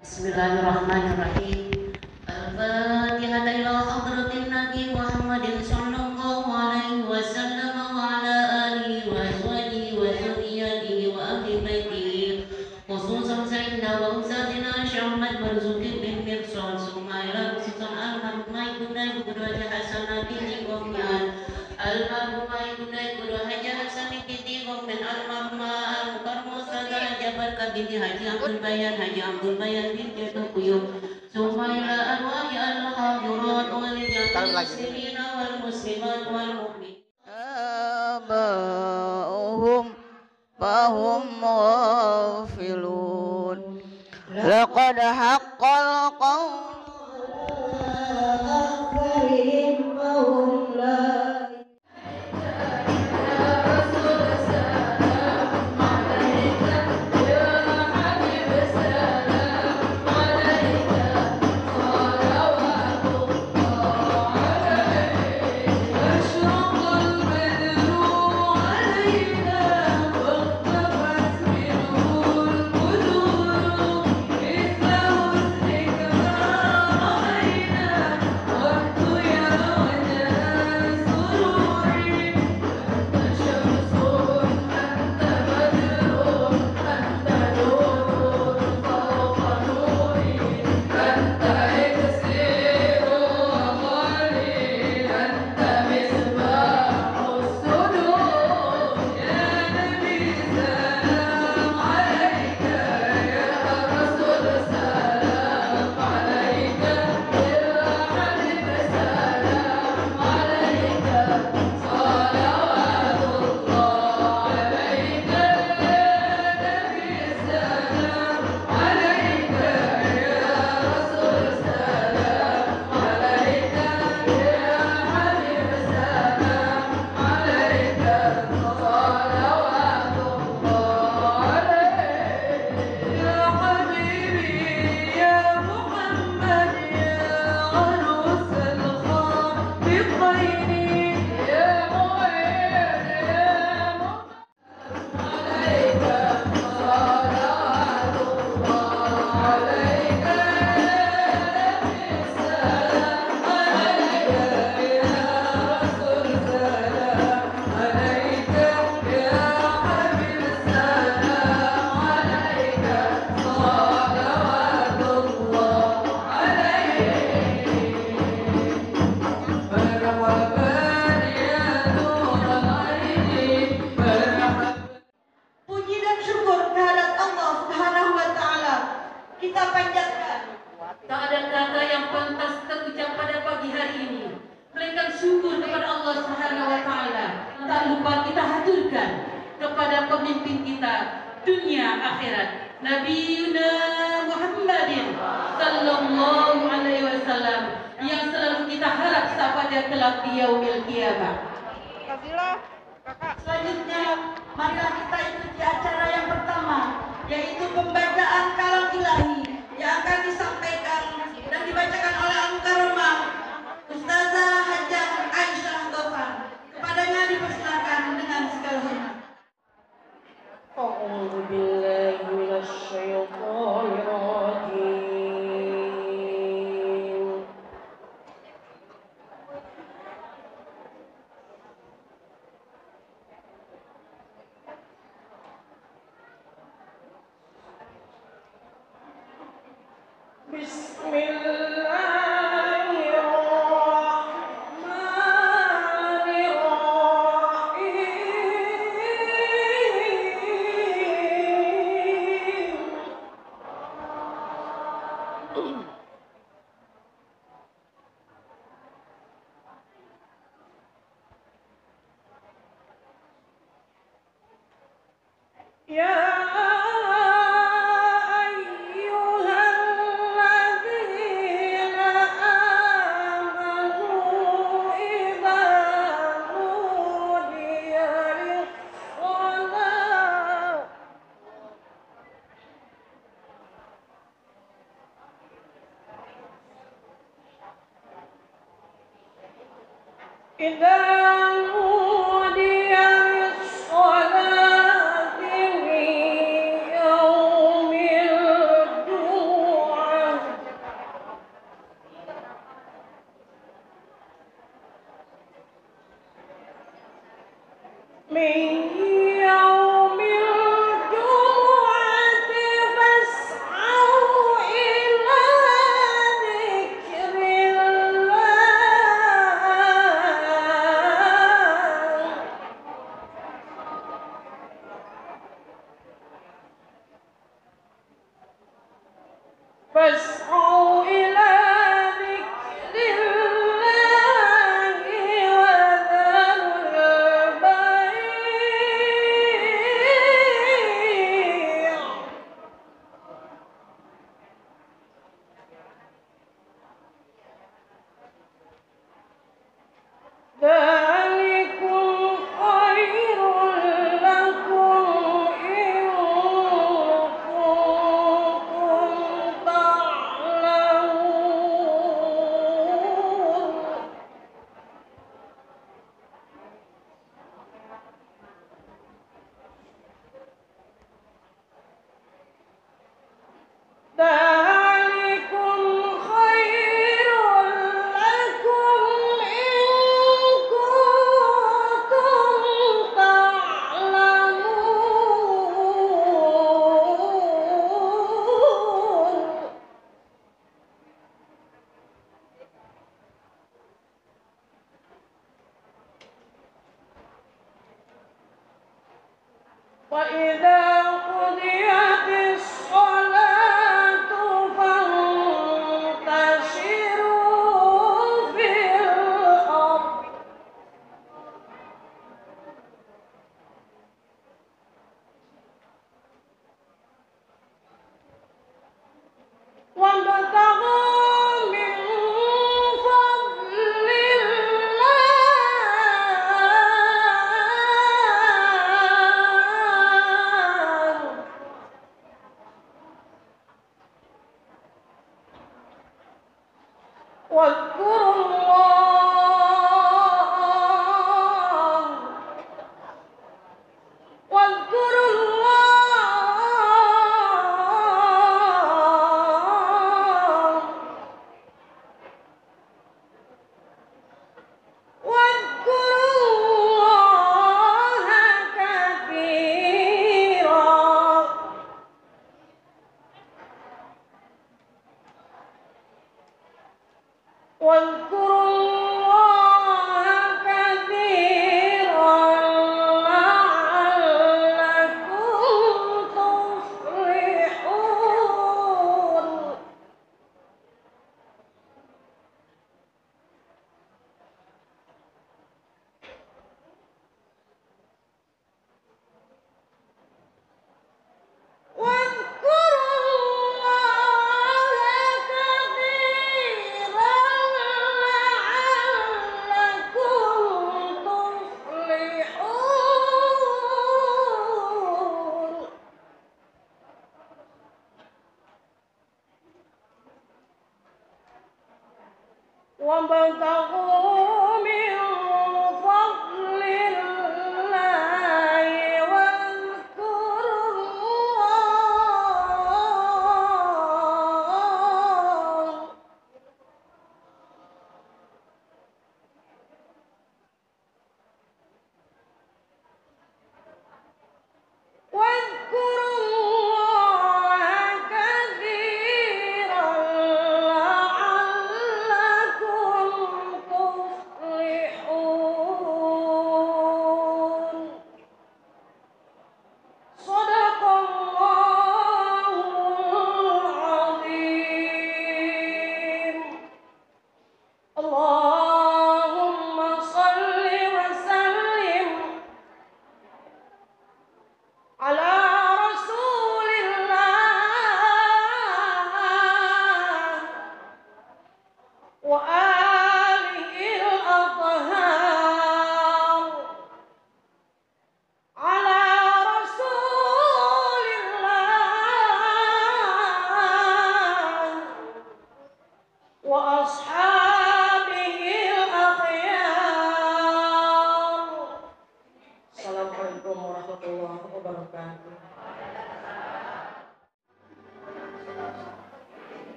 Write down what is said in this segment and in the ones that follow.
Bismillahirrahmanirrahim. Al-Fatihah ila hadratin Nabi Muhammadin sallallahu alaihi wasallam wa ala alihi wa azwajihi wa dzurriyyatihi wa ahli baitihi khususan sayyidina wa ustadzina Syahmat Marzuki bin Mirsal summa ila khususan almarhumah ibunda ibu Haji Hasanah binti Qomyan almarhumah ibunda ibu Haji Hasanah binti Qomyan almarhumah al-mukarramah Ustadzah Jabar binti Haji Abdul Bayan binti Tukuyuk Sumaila arwahi al-hadirat wal muslimin wal muslimat wal mu'min aba'uhum fahum ghafilun laqad haqqal qawlu fahum la Ya ayyuhalladzina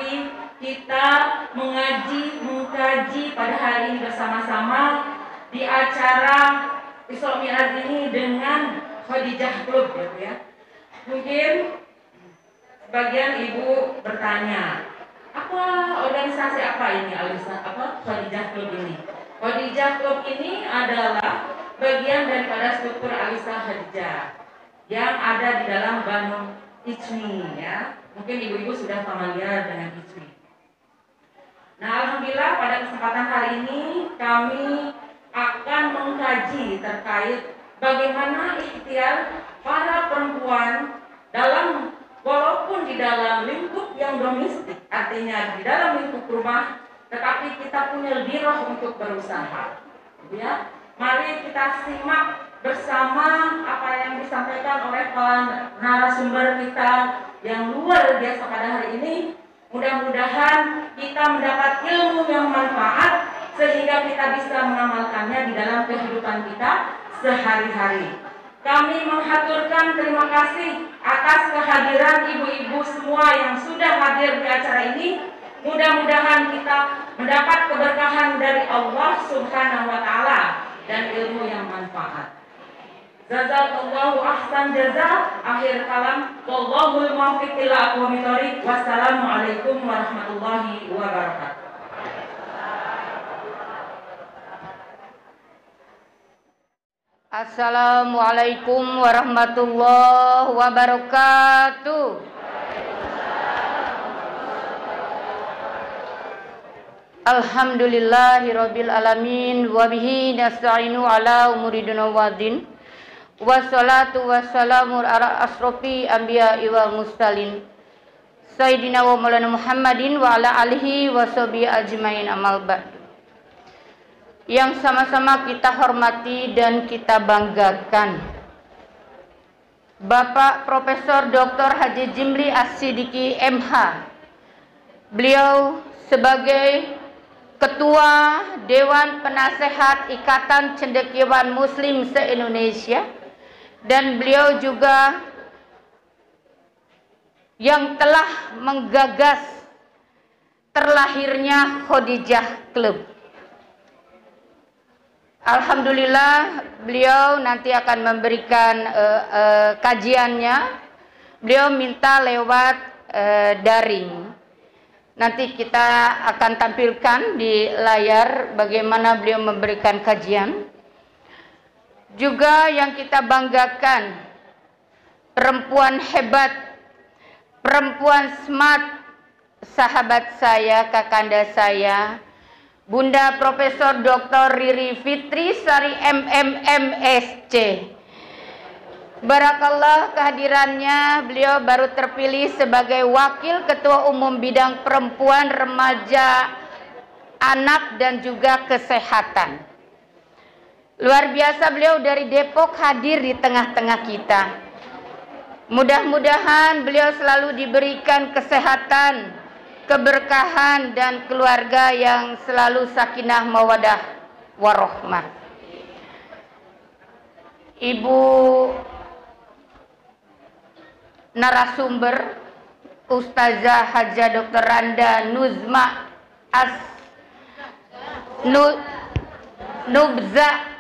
Mari kita mengkaji pada hari ini bersama-sama di acara Isra Mi'raj ini dengan Khadijah Club ya. Mungkin sebagian ibu bertanya, apa organisasi apa ini Khadijah Club ini? Khadijah Club ini adalah bagian daripada struktur Alisa Khadijah yang ada di dalam Banu Ijmi ya. Mungkin ibu-ibu sudah familiar dengan Ijmi. Nah, alhamdulillah pada kesempatan hari ini kami akan mengkaji terkait bagaimana ikhtiar para perempuan walaupun di dalam lingkup yang domestik, artinya di dalam lingkup rumah, tetapi kita punya dirah untuk berusaha. Ya, mari kita simak bersama apa yang disampaikan oleh para narasumber kita yang luar biasa pada hari ini. Mudah-mudahan kita mendapat ilmu yang manfaat sehingga kita bisa mengamalkannya di dalam kehidupan kita sehari-hari. Kami menghaturkan terima kasih atas kehadiran ibu-ibu semua yang sudah hadir di acara ini. Mudah-mudahan kita mendapat keberkahan dari Allah Subhanahu wa Ta'ala dan ilmu yang manfaat. Jazakallahu ahsan jaza. Akhir kalam, wallahul muwaffiq ila aqwamit thoriq. Wassalamualaikum warahmatullahi wabarakatuh. Assalamualaikum warahmatullahi wabarakatuh. Alhamdulillahirabbil alamin wa bihi nasta'inu ala umuri dunya waddin. Wassalatu wassalamu ala asrofi anbiya'i wal mursalin Sayyidina wa maulana Muhammadin wa ala alihi wa sahbihi ajmain amal ba'du. Yang sama-sama kita hormati dan kita banggakan, Bapak Profesor Dr. Haji Jimli As-Siddiqi MH. Beliau sebagai Ketua Dewan Penasehat Ikatan Cendekiawan Muslim se-Indonesia, dan beliau juga yang telah menggagas terlahirnya Khadijah Club. Alhamdulillah beliau nanti akan memberikan kajiannya. Beliau minta lewat daring. Nanti kita akan tampilkan di layar bagaimana beliau memberikan kajian. Juga yang kita banggakan, perempuan hebat, perempuan smart, sahabat saya, kakanda saya, Bunda Profesor Dr. Riri Fitri Sari MMMSC. Barakallah kehadirannya. Beliau baru terpilih sebagai Wakil Ketua Umum Bidang Perempuan, Remaja, Anak dan juga Kesehatan. Luar biasa beliau dari Depok hadir di tengah-tengah kita. Mudah-mudahan beliau selalu diberikan kesehatan, keberkahan dan keluarga yang selalu sakinah mawadah warohmah. Ibu narasumber Ustazah Hajah Dr. Randa Nuzma Nubza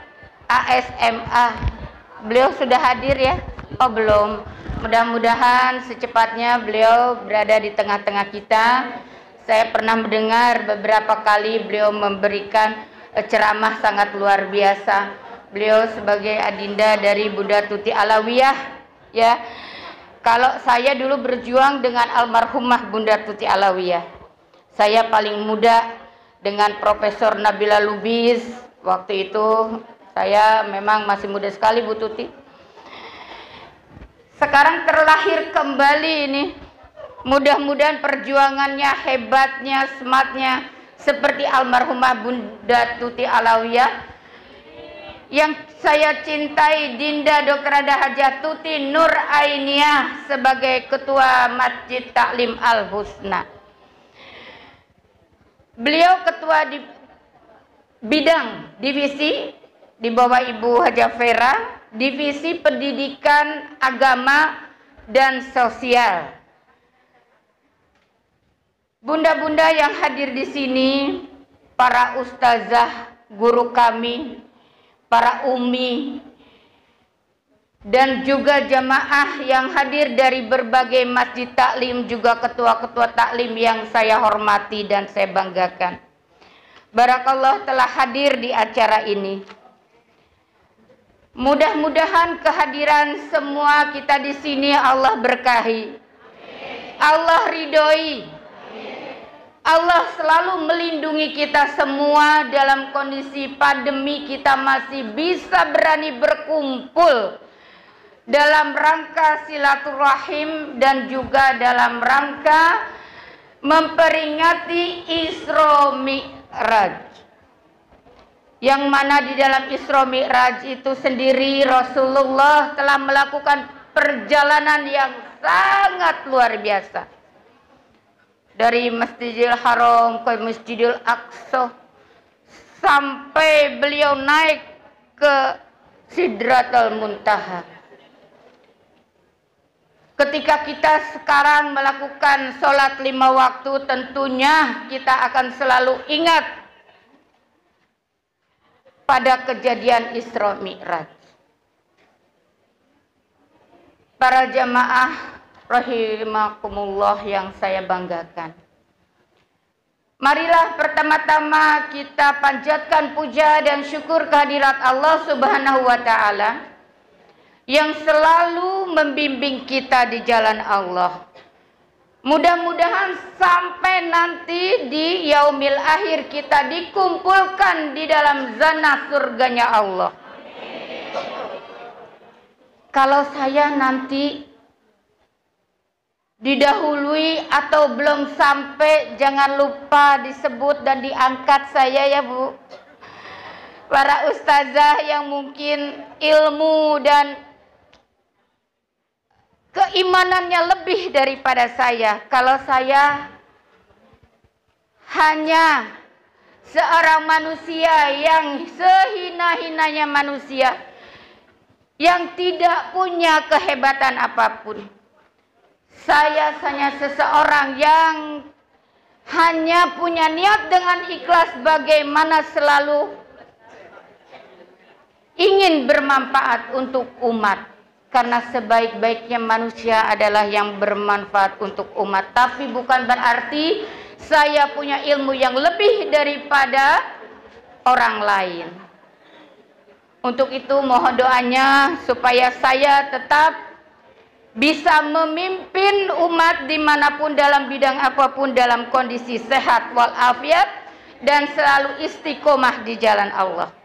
ASMA. Beliau sudah hadir ya? Oh belum. Mudah-mudahan secepatnya beliau berada di tengah-tengah kita. Saya pernah mendengar beberapa kali beliau memberikan ceramah sangat luar biasa. Beliau sebagai adinda dari Bunda Tuti Alawiyah ya. Kalau saya dulu berjuang dengan almarhumah Bunda Tuti Alawiyah. Saya paling muda dengan Profesor Nabila Lubis. Waktu itu saya memang masih muda sekali Bu Tuti. Sekarang terlahir kembali ini. Mudah-mudahan perjuangannya, hebatnya, smartnya seperti almarhumah Bunda Tuti Alawiyah. Yang saya cintai Dinda Dr. Randa Hajah Tuti Nur Ainiyah sebagai Ketua Masjid Taklim Al Husna. Beliau ketua di bidang divisi di bawah Ibu Hajah Vera, divisi pendidikan agama dan sosial. bunda-bunda yang hadir di sini, para ustazah, guru kami, para umi, dan juga jamaah yang hadir dari berbagai masjid taklim, juga ketua-ketua taklim yang saya hormati dan saya banggakan. Barakallah telah hadir di acara ini. Mudah-mudahan kehadiran semua kita di sini Allah berkahi, Allah ridhoi, Allah selalu melindungi kita semua dalam kondisi pandemi. Kita masih bisa berani berkumpul dalam rangka silaturahim dan juga dalam rangka memperingati Isra Mi'raj. Yang mana di dalam Isra Mi'raj itu sendiri Rasulullah telah melakukan perjalanan yang sangat luar biasa. Dari Masjidil Haram ke Masjidil Aqsa, sampai beliau naik ke Sidratul Muntaha. Ketika kita sekarang melakukan sholat 5 waktu, tentunya kita akan selalu ingat pada kejadian Isra Mi'raj. Para jamaah rahimakumullah yang saya banggakan, marilah pertama-tama kita panjatkan puja dan syukur kehadirat Allah Subhanahu wa Ta'ala yang selalu membimbing kita di jalan Allah. Mudah-mudahan sampai nanti di yaumil akhir kita dikumpulkan di dalam zana surganya Allah. Kalau saya nanti didahului atau belum sampai, jangan lupa disebut dan diangkat saya ya Bu. Para ustazah yang mungkin ilmu dan keimanannya lebih daripada saya. Kalau saya hanya seorang manusia yang sehina-hinanya manusia, yang tidak punya kehebatan apapun. Saya hanya seseorang yang hanya punya niat dengan ikhlas bagaimana selalu ingin bermanfaat untuk umat. Karena sebaik-baiknya manusia adalah yang bermanfaat untuk umat. Tapi bukan berarti saya punya ilmu yang lebih daripada orang lain. Untuk itu mohon doanya supaya saya tetap bisa memimpin umat dimanapun dalam bidang apapun dalam kondisi sehat walafiat dan selalu istiqomah di jalan Allah.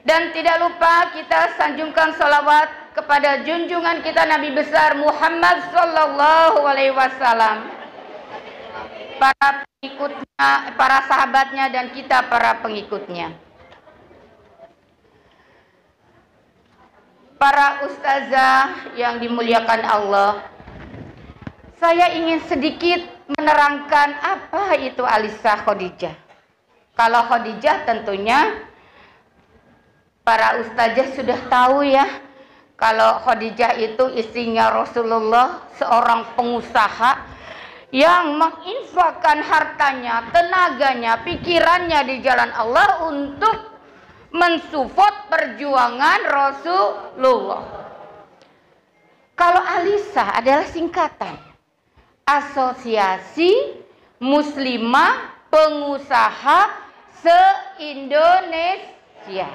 Dan tidak lupa kita sanjungkan salawat kepada junjungan kita Nabi besar Muhammad sallallahu alaihi wasallam, para pengikutnya, para sahabatnya dan kita para pengikutnya. Para ustazah yang dimuliakan Allah, saya ingin sedikit menerangkan apa itu Alisah Khadijah. Kalau Khadijah tentunya para ustazah sudah tahu ya. Kalau Khadijah itu istrinya Rasulullah, seorang pengusaha yang menginfakkan hartanya, tenaganya, pikirannya di jalan Allah untuk mensupport perjuangan Rasulullah. Kalau Alisah adalah singkatan Asosiasi Muslimah Pengusaha se-Indonesia.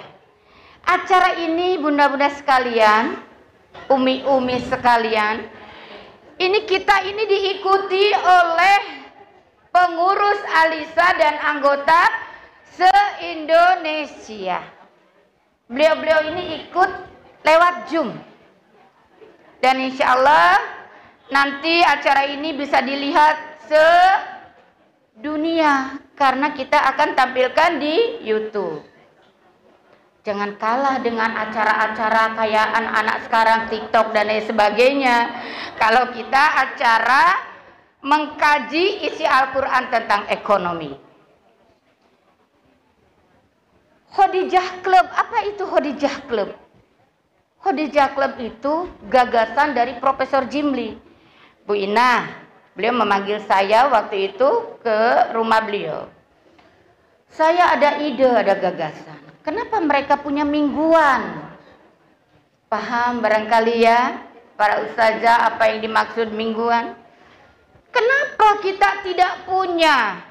Acara ini bunda-bunda sekalian, umi-umi sekalian, ini kita ini diikuti oleh pengurus Alisah dan anggota se-Indonesia. Beliau-beliau ini ikut lewat Zoom. Dan insya Allah nanti acara ini bisa dilihat sedunia karena kita akan tampilkan di YouTube. Jangan kalah dengan acara-acara kayak anak-anak sekarang TikTok dan lain sebagainya. Kalau kita acara mengkaji isi Al-Quran tentang ekonomi. Khadijah Club, apa itu Khadijah Club? Khadijah Club itu gagasan dari Profesor Jimli. Bu Inah, Beliau memanggil saya waktu itu ke rumah beliau. Saya ada ide, ada gagasan. Kenapa mereka punya mingguan? Paham barangkali ya, para ustazah apa yang dimaksud mingguan? Kenapa kita tidak punya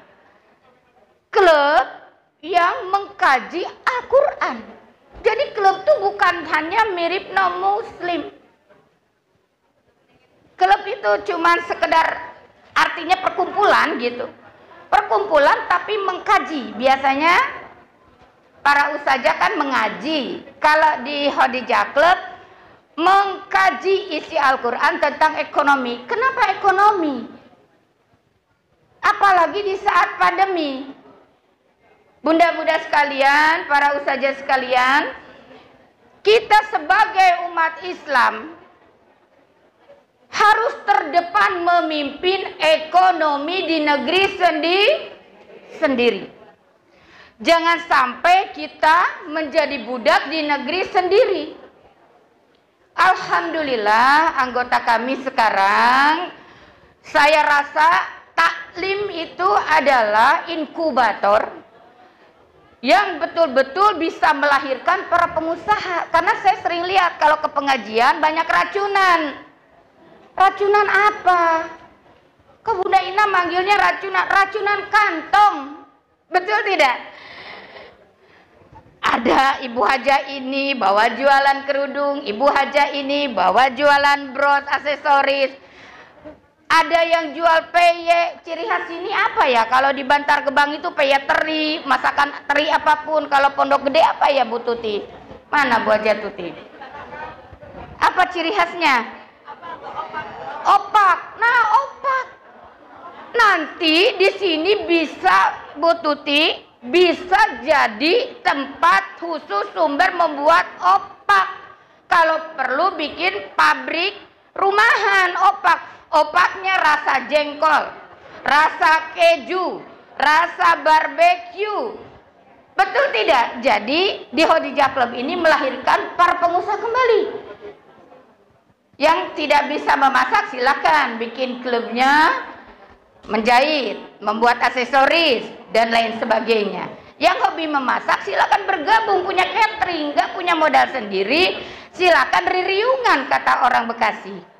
klub yang mengkaji Al-Quran? Jadi klub itu bukan hanya mirip non-muslim. Klub itu cuma sekedar artinya perkumpulan gitu. Perkumpulan tapi mengkaji. Biasanya para ustazah kan mengaji. Kalau di Khadijah Club mengkaji isi Al-Quran tentang ekonomi. Kenapa ekonomi? Apalagi di saat pandemi. Bunda-bunda sekalian, para ustazah sekalian, kita sebagai umat Islam harus terdepan memimpin ekonomi di negeri sendiri. Jangan sampai kita menjadi budak di negeri sendiri. Alhamdulillah anggota kami sekarang, saya rasa taklim itu adalah inkubator yang betul-betul bisa melahirkan para pengusaha. Karena saya sering lihat kalau ke pengajian banyak racunan. Racunan apa? Kok Bunda Ina manggilnya racunan kantong. Betul tidak? Ada ibu haja ini bawa jualan kerudung, ibu haja ini bawa jualan bros, aksesoris. Ada yang jual peye. Ciri khas ini apa ya? Kalau di Bantar Gebang itu peye teri, masakan teri apapun. Kalau Pondok Gede apa ya Bu Tuti? Mana Bu Haja Tuti? Apa ciri khasnya? Opak. Nah, opak. Nanti di sini bisa Bu Tuti bisa jadi tempat khusus sumber membuat opak. Kalau perlu bikin pabrik rumahan opak. Opaknya rasa jengkol, rasa keju, rasa barbeque. Betul tidak? Jadi di Khadijah Club ini melahirkan para pengusaha kembali. Yang tidak bisa memasak silakan bikin klubnya, menjahit, membuat aksesoris dan lain sebagainya. Yang hobi memasak silakan bergabung, punya catering, nggak punya modal sendiri, silakan ririungan kata orang Bekasi.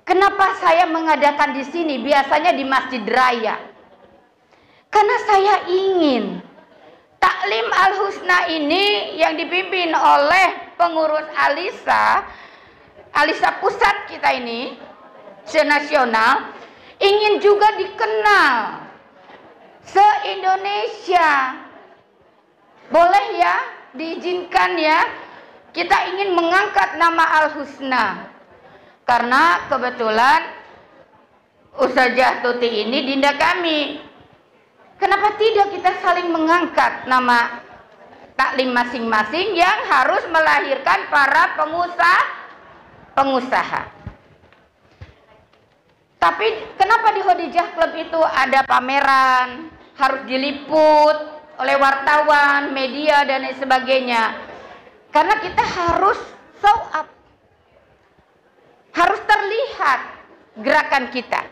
Kenapa saya mengadakan di sini? Biasanya di Masjid Raya. Karena saya ingin Taklim Al-Husna ini yang dipimpin oleh pengurus Alisa pusat kita ini, senasional, ingin juga dikenal se-Indonesia. Boleh ya, diizinkan ya, kita ingin mengangkat nama Al-Husna. Karena kebetulan Ustazah Tuti ini dinda kami. Kenapa tidak kita saling mengangkat nama taklim masing-masing yang harus melahirkan para pengusaha. Tapi kenapa di Khadijah Club itu ada pameran, harus diliput oleh wartawan, media dan lain sebagainya? Karena kita harus show up. Harus terlihat gerakan kita.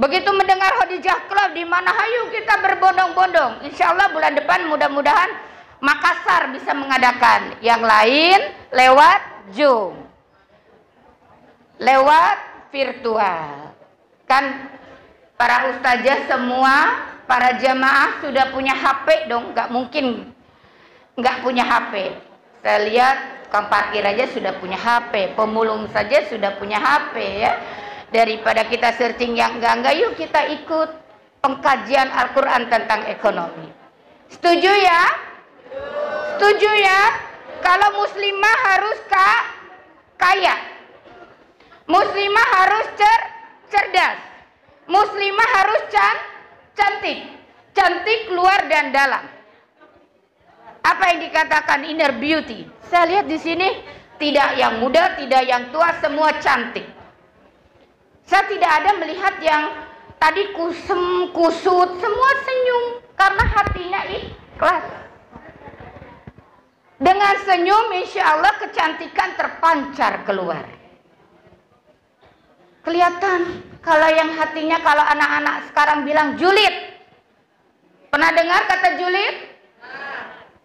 Begitu mendengar Khadijah Club di mana, hayu kita berbondong-bondong. Insya Allah bulan depan mudah-mudahan Makassar bisa mengadakan. Yang lain lewat Zoom, lewat virtual. Kan para ustazah semua, para jamaah sudah punya HP dong. Gak mungkin gak punya HP. Saya lihat tukang parkir aja sudah punya HP, pemulung saja sudah punya HP ya. Daripada kita searching yang enggak, yuk kita ikut pengkajian Al-Quran tentang ekonomi. Setuju ya? Setuju ya? Kalau muslimah harus kaya, muslimah harus cerdas, muslimah harus cantik luar dan dalam. Apa yang dikatakan inner beauty? Saya lihat di sini tidak yang muda, tidak yang tua, semua cantik. Saya tidak ada melihat yang tadi kusem, kusut, semua senyum karena hatinya ikhlas. Dengan senyum insya Allah kecantikan terpancar keluar. Kelihatan kalau yang hatinya, kalau anak-anak sekarang bilang julid. Pernah dengar kata julid?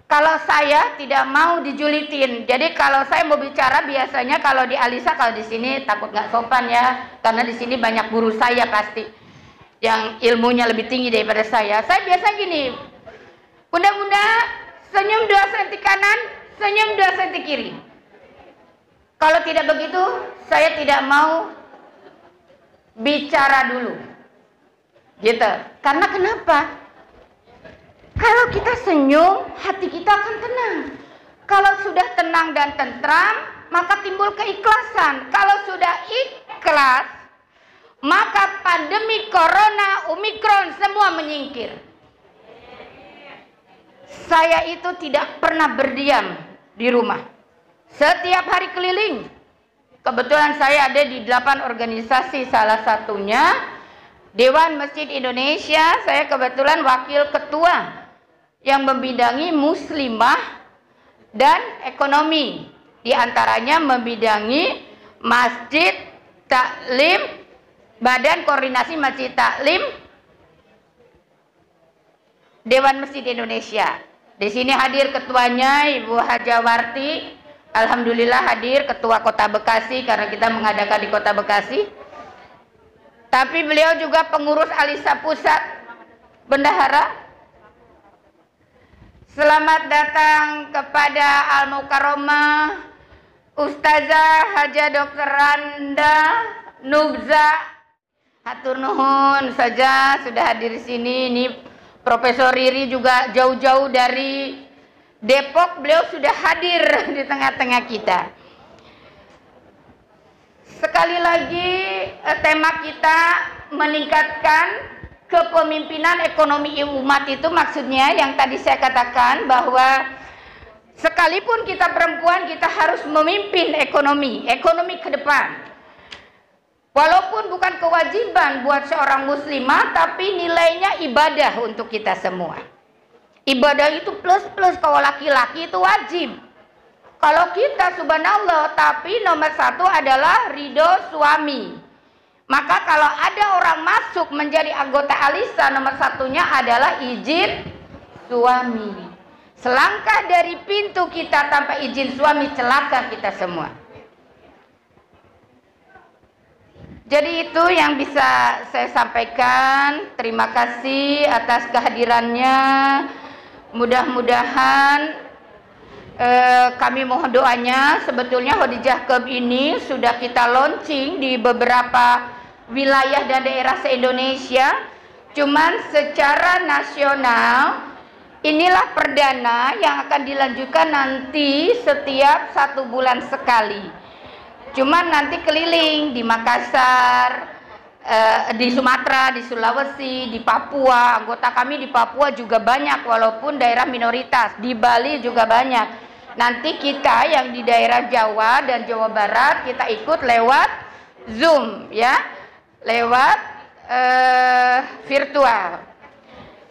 Kalau saya tidak mau dijulitin. Jadi kalau saya mau bicara biasanya kalau di Alisa, kalau di sini takut nggak sopan ya, karena di sini banyak guru saya pasti yang ilmunya lebih tinggi daripada saya. Saya biasa gini, bunda-bunda senyum 2 cm kanan, senyum 2 cm kiri. Kalau tidak begitu, saya tidak mau bicara dulu, gitu. Karena kenapa? Kalau kita senyum, hati kita akan tenang. Kalau sudah tenang dan tentram, maka timbul keikhlasan. Kalau sudah ikhlas, maka pandemi corona, Omikron semua menyingkir. Saya itu tidak pernah berdiam di rumah. Setiap hari keliling. Kebetulan saya ada di 8 organisasi, salah satunya Dewan Masjid Indonesia. Saya kebetulan wakil ketua yang membidangi muslimah dan ekonomi. Di antaranya membidangi masjid taklim, Badan Koordinasi Masjid Taklim Dewan Masjid Indonesia. Di sini hadir ketuanya Ibu Hajawarti. Alhamdulillah hadir ketua Kota Bekasi karena kita mengadakan di Kota Bekasi. Tapi beliau juga pengurus Alisa Pusat Bendahara. Selamat datang kepada Al-Mukarramah Ustazah Haja Dr. Randa Nubza. Hatur nuhun saja sudah hadir di sini. Ini Profesor Riri juga jauh-jauh dari Depok, beliau sudah hadir di tengah-tengah kita. Sekali lagi tema kita meningkatkan kepemimpinan ekonomi umat, itu maksudnya yang tadi saya katakan bahwa sekalipun kita perempuan, kita harus memimpin ekonomi ke depan. Walaupun bukan kewajiban buat seorang muslimah, tapi nilainya ibadah untuk kita semua. Ibadah itu plus-plus, kalau laki-laki itu wajib. Kalau kita subhanallah, tapi nomor 1 adalah ridho suami. Maka kalau ada orang masuk menjadi anggota Alisa, nomor 1-nya adalah izin suami. Selangkah dari pintu kita tanpa izin suami, celaka kita semua. Jadi itu yang bisa saya sampaikan. Terima kasih atas kehadirannya. Mudah-mudahan kami mohon doanya. Sebetulnya Khadijah Cup ini sudah kita launching di beberapa wilayah dan daerah se-Indonesia. Cuman secara nasional inilah perdana yang akan dilanjutkan nanti setiap 1 bulan sekali. Cuman nanti keliling di Makassar, di Sumatera, di Sulawesi, di Papua. Anggota kami di Papua juga banyak walaupun daerah minoritas. Di Bali juga banyak. Nanti kita yang di daerah Jawa dan Jawa Barat kita ikut lewat Zoom ya, lewat virtual.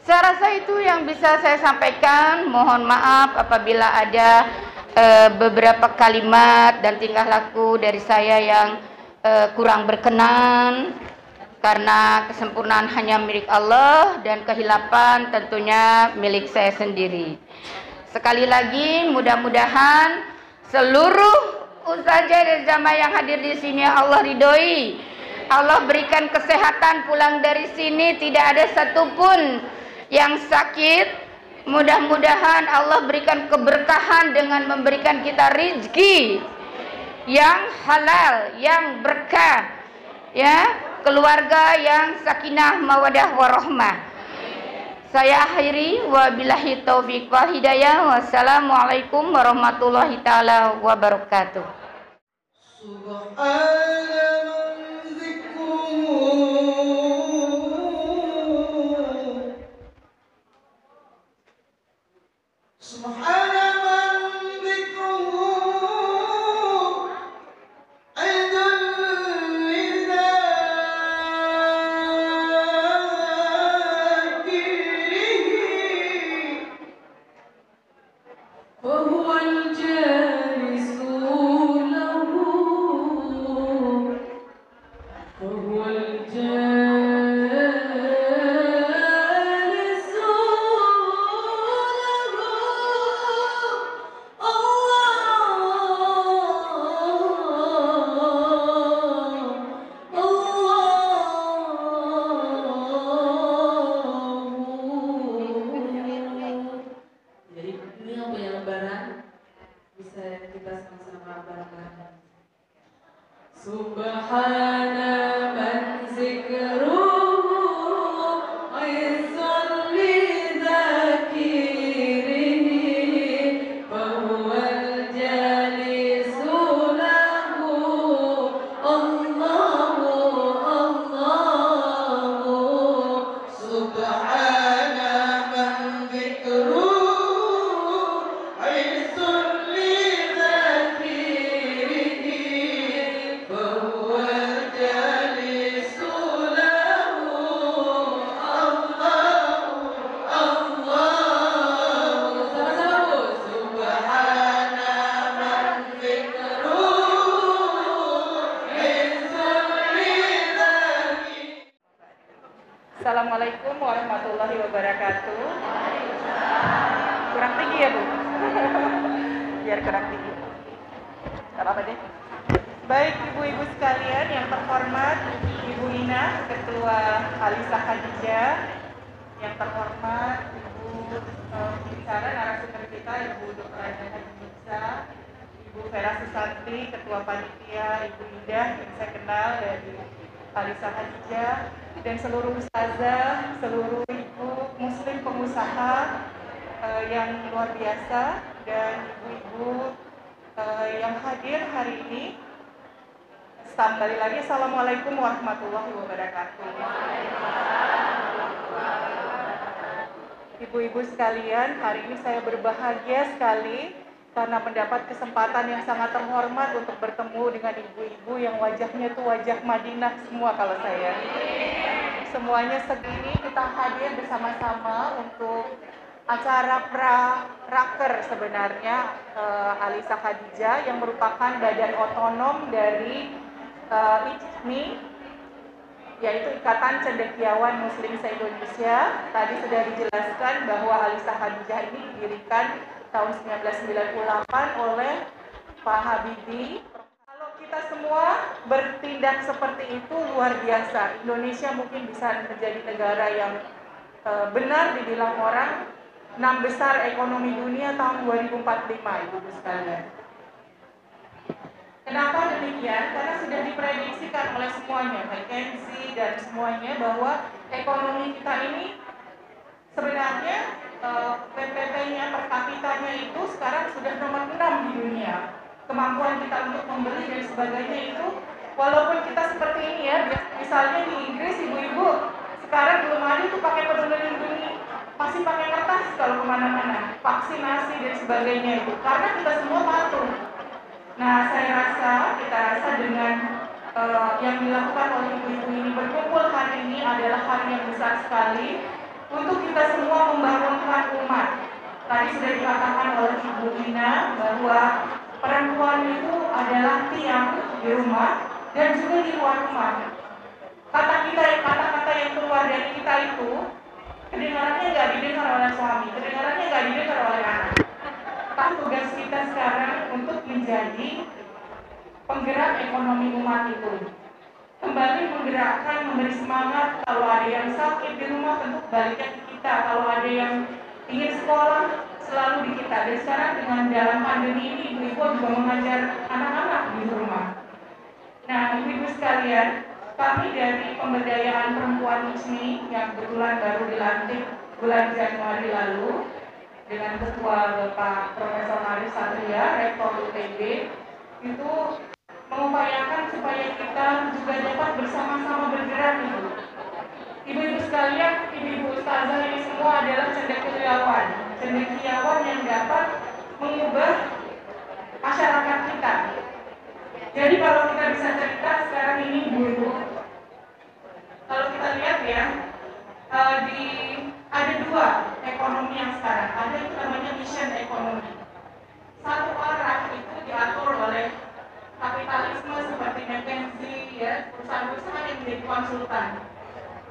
Saya rasa itu yang bisa saya sampaikan. Mohon maaf apabila ada beberapa kalimat dan tingkah laku dari saya yang kurang berkenan, karena kesempurnaan hanya milik Allah dan kehilapan tentunya milik saya sendiri. Sekali lagi mudah-mudahan seluruh ustazah dan jamaah yang hadir di sini Allah ridhoi, Allah berikan kesehatan, pulang dari sini tidak ada satupun yang sakit. Mudah-mudahan Allah berikan keberkahan dengan memberikan kita rezeki yang halal, yang berkah, ya, keluarga yang sakinah mawadah warahmah. Saya akhiri, wabillahi taufiq wal hidayah. Wassalamualaikum warahmatullahi taala wabarakatuh. وهو الجالس له Subhana man zikruhu izzun li dzakirihi fahuwal jalisu lahu Allahu Allahu Subhana man dzikruhu izzun li dzakirihi fahuwal jalisu lahu Allahu Allahu. Sama-sama Bu. Subhana man dzikruhu izzun li dzakirihi. Assalamualaikum warahmatullahi wabarakatuh. Kurang tinggi ya Bu? Biar kurang tinggi. Gak apa-apa deh. Baik ibu-ibu sekalian yang terhormat, Ibu Ina, Ketua Alisa Khadijah, yang terhormat Ibu pembicara narasumber kita, Ibu Dr. Aida Hadijah, Ibu Vera Susanti, Ketua Panitia, Ibu Ida yang saya kenal dari Alisa Khadijah, dan seluruh ustazah, seluruh ibu muslim pengusaha yang luar biasa, dan ibu-ibu yang hadir hari ini. Kembali lagi, Assalamualaikum warahmatullahi wabarakatuh. Ibu-ibu sekalian, hari ini saya berbahagia sekali karena mendapat kesempatan yang sangat terhormat untuk bertemu dengan ibu-ibu yang wajahnya itu wajah Madinah semua kalau saya. Semuanya segini kita hadir bersama-sama untuk acara Raker sebenarnya Alisa Khadijah yang merupakan badan otonom dari ICMI, yaitu Ikatan Cendekiawan Muslim se-Indonesia. Tadi sudah dijelaskan bahwa Alisa Khadijah ini didirikan tahun 1998 oleh Pak Habibie. Kalau kita semua bertindak seperti itu luar biasa. Indonesia mungkin bisa menjadi negara yang benar dibilang orang 6 besar ekonomi dunia tahun 2045, ibu-ibu sekalian. Kenapa demikian? Karena sudah diprediksikan oleh semuanya, McKinsey dan semuanya, bahwa ekonomi kita ini sebenarnya PPP-nya per kapitanya itu sekarang sudah nomor 6 di dunia. Kemampuan kita untuk membeli dan sebagainya itu, walaupun kita seperti ini ya, misalnya di Inggris ibu-ibu sekarang belum ada itu pakai peduli lindungi, masih pakai kertas kalau kemana-mana, vaksinasi dan sebagainya itu, karena kita semua patuh. Nah, kita rasa dengan yang dilakukan oleh ibu-ibu ini berkumpul hari ini adalah hari yang besar sekali untuk kita semua membangunkan umat. Tadi sudah dikatakan oleh Ibu Ina bahwa perempuan itu adalah tiang di rumah dan juga di luar rumah. Kata-kata yang keluar dari kita itu kedengarannya nggak didengar oleh suami, kedengarannya nggak didengar oleh anak. Tugas kita sekarang untuk menjadi penggerak ekonomi umat itu, kembali menggerakkan, memberi semangat. Kalau ada yang sakit di rumah tentu baliknya ke kita, kalau ada yang ingin sekolah selalu di kita. Dan sekarang dengan dalam pandemi ini ibu-ibu juga mengajar anak-anak di rumah. Nah, ibu-ibu sekalian, kami dari pemberdayaan perempuan ICMI yang kebetulan baru dilantik bulan Januari lalu dengan Ketua Bapak Profesor Arif Satria, Rektor UTB, itu mengupayakan supaya kita juga dapat bersama-sama bergerak itu. Ibu-ibu sekalian, ibu-ibu ustazah ini semua adalah cendekiawan yang dapat mengubah masyarakat kita. Jadi kalau kita bisa cerita sekarang ini ibu-ibu, kalau kita lihat ya, ada dua ekonomi yang sekarang, ada itu namanya mission ekonomi. Satu arah itu diatur oleh kapitalisme seperti McKinsey, ya, perusahaan-perusahaan yang menjadi konsultan.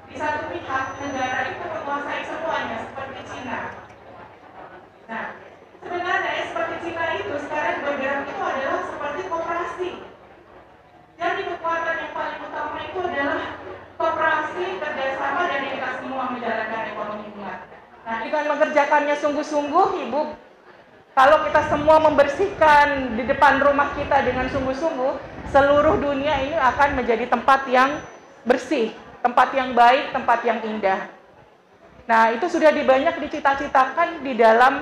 Di satu pihak negara itu menguasai semuanya seperti Cina. Nah, sebenarnya seperti Cina itu sekarang bergerak itu adalah seperti koperasi. Jadi kekuatan yang paling utama itu adalah koperasi, kerjasama, dan kita semua menjalankan ekonomi umat. Nah, dengan mengerjakannya sungguh-sungguh, ibu Kalau kita semua membersihkan di depan rumah kita dengan sungguh-sungguh, seluruh dunia ini akan menjadi tempat yang bersih, tempat yang baik, tempat yang indah. Nah, itu sudah banyak dicita-citakan di dalam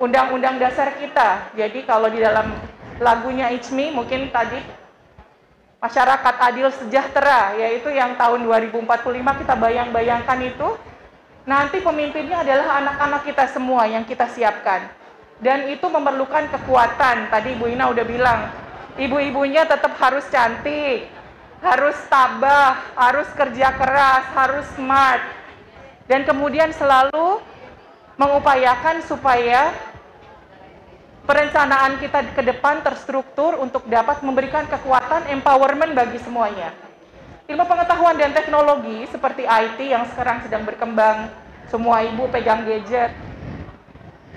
undang-undang dasar kita. Jadi kalau di dalam lagunya ICMI mungkin tadi masyarakat adil sejahtera, yaitu yang tahun 2045 kita bayang-bayangkan itu, nanti pemimpinnya adalah anak-anak kita semua yang kita siapkan. Dan itu memerlukan kekuatan. Tadi Bu Ina udah bilang, ibu-ibunya tetap harus cantik, harus tabah, harus kerja keras, harus smart. Dan kemudian selalu mengupayakan supaya perencanaan kita ke depan terstruktur untuk dapat memberikan kekuatan empowerment bagi semuanya. Ilmu pengetahuan dan teknologi seperti IT yang sekarang sedang berkembang, semua ibu pegang gadget,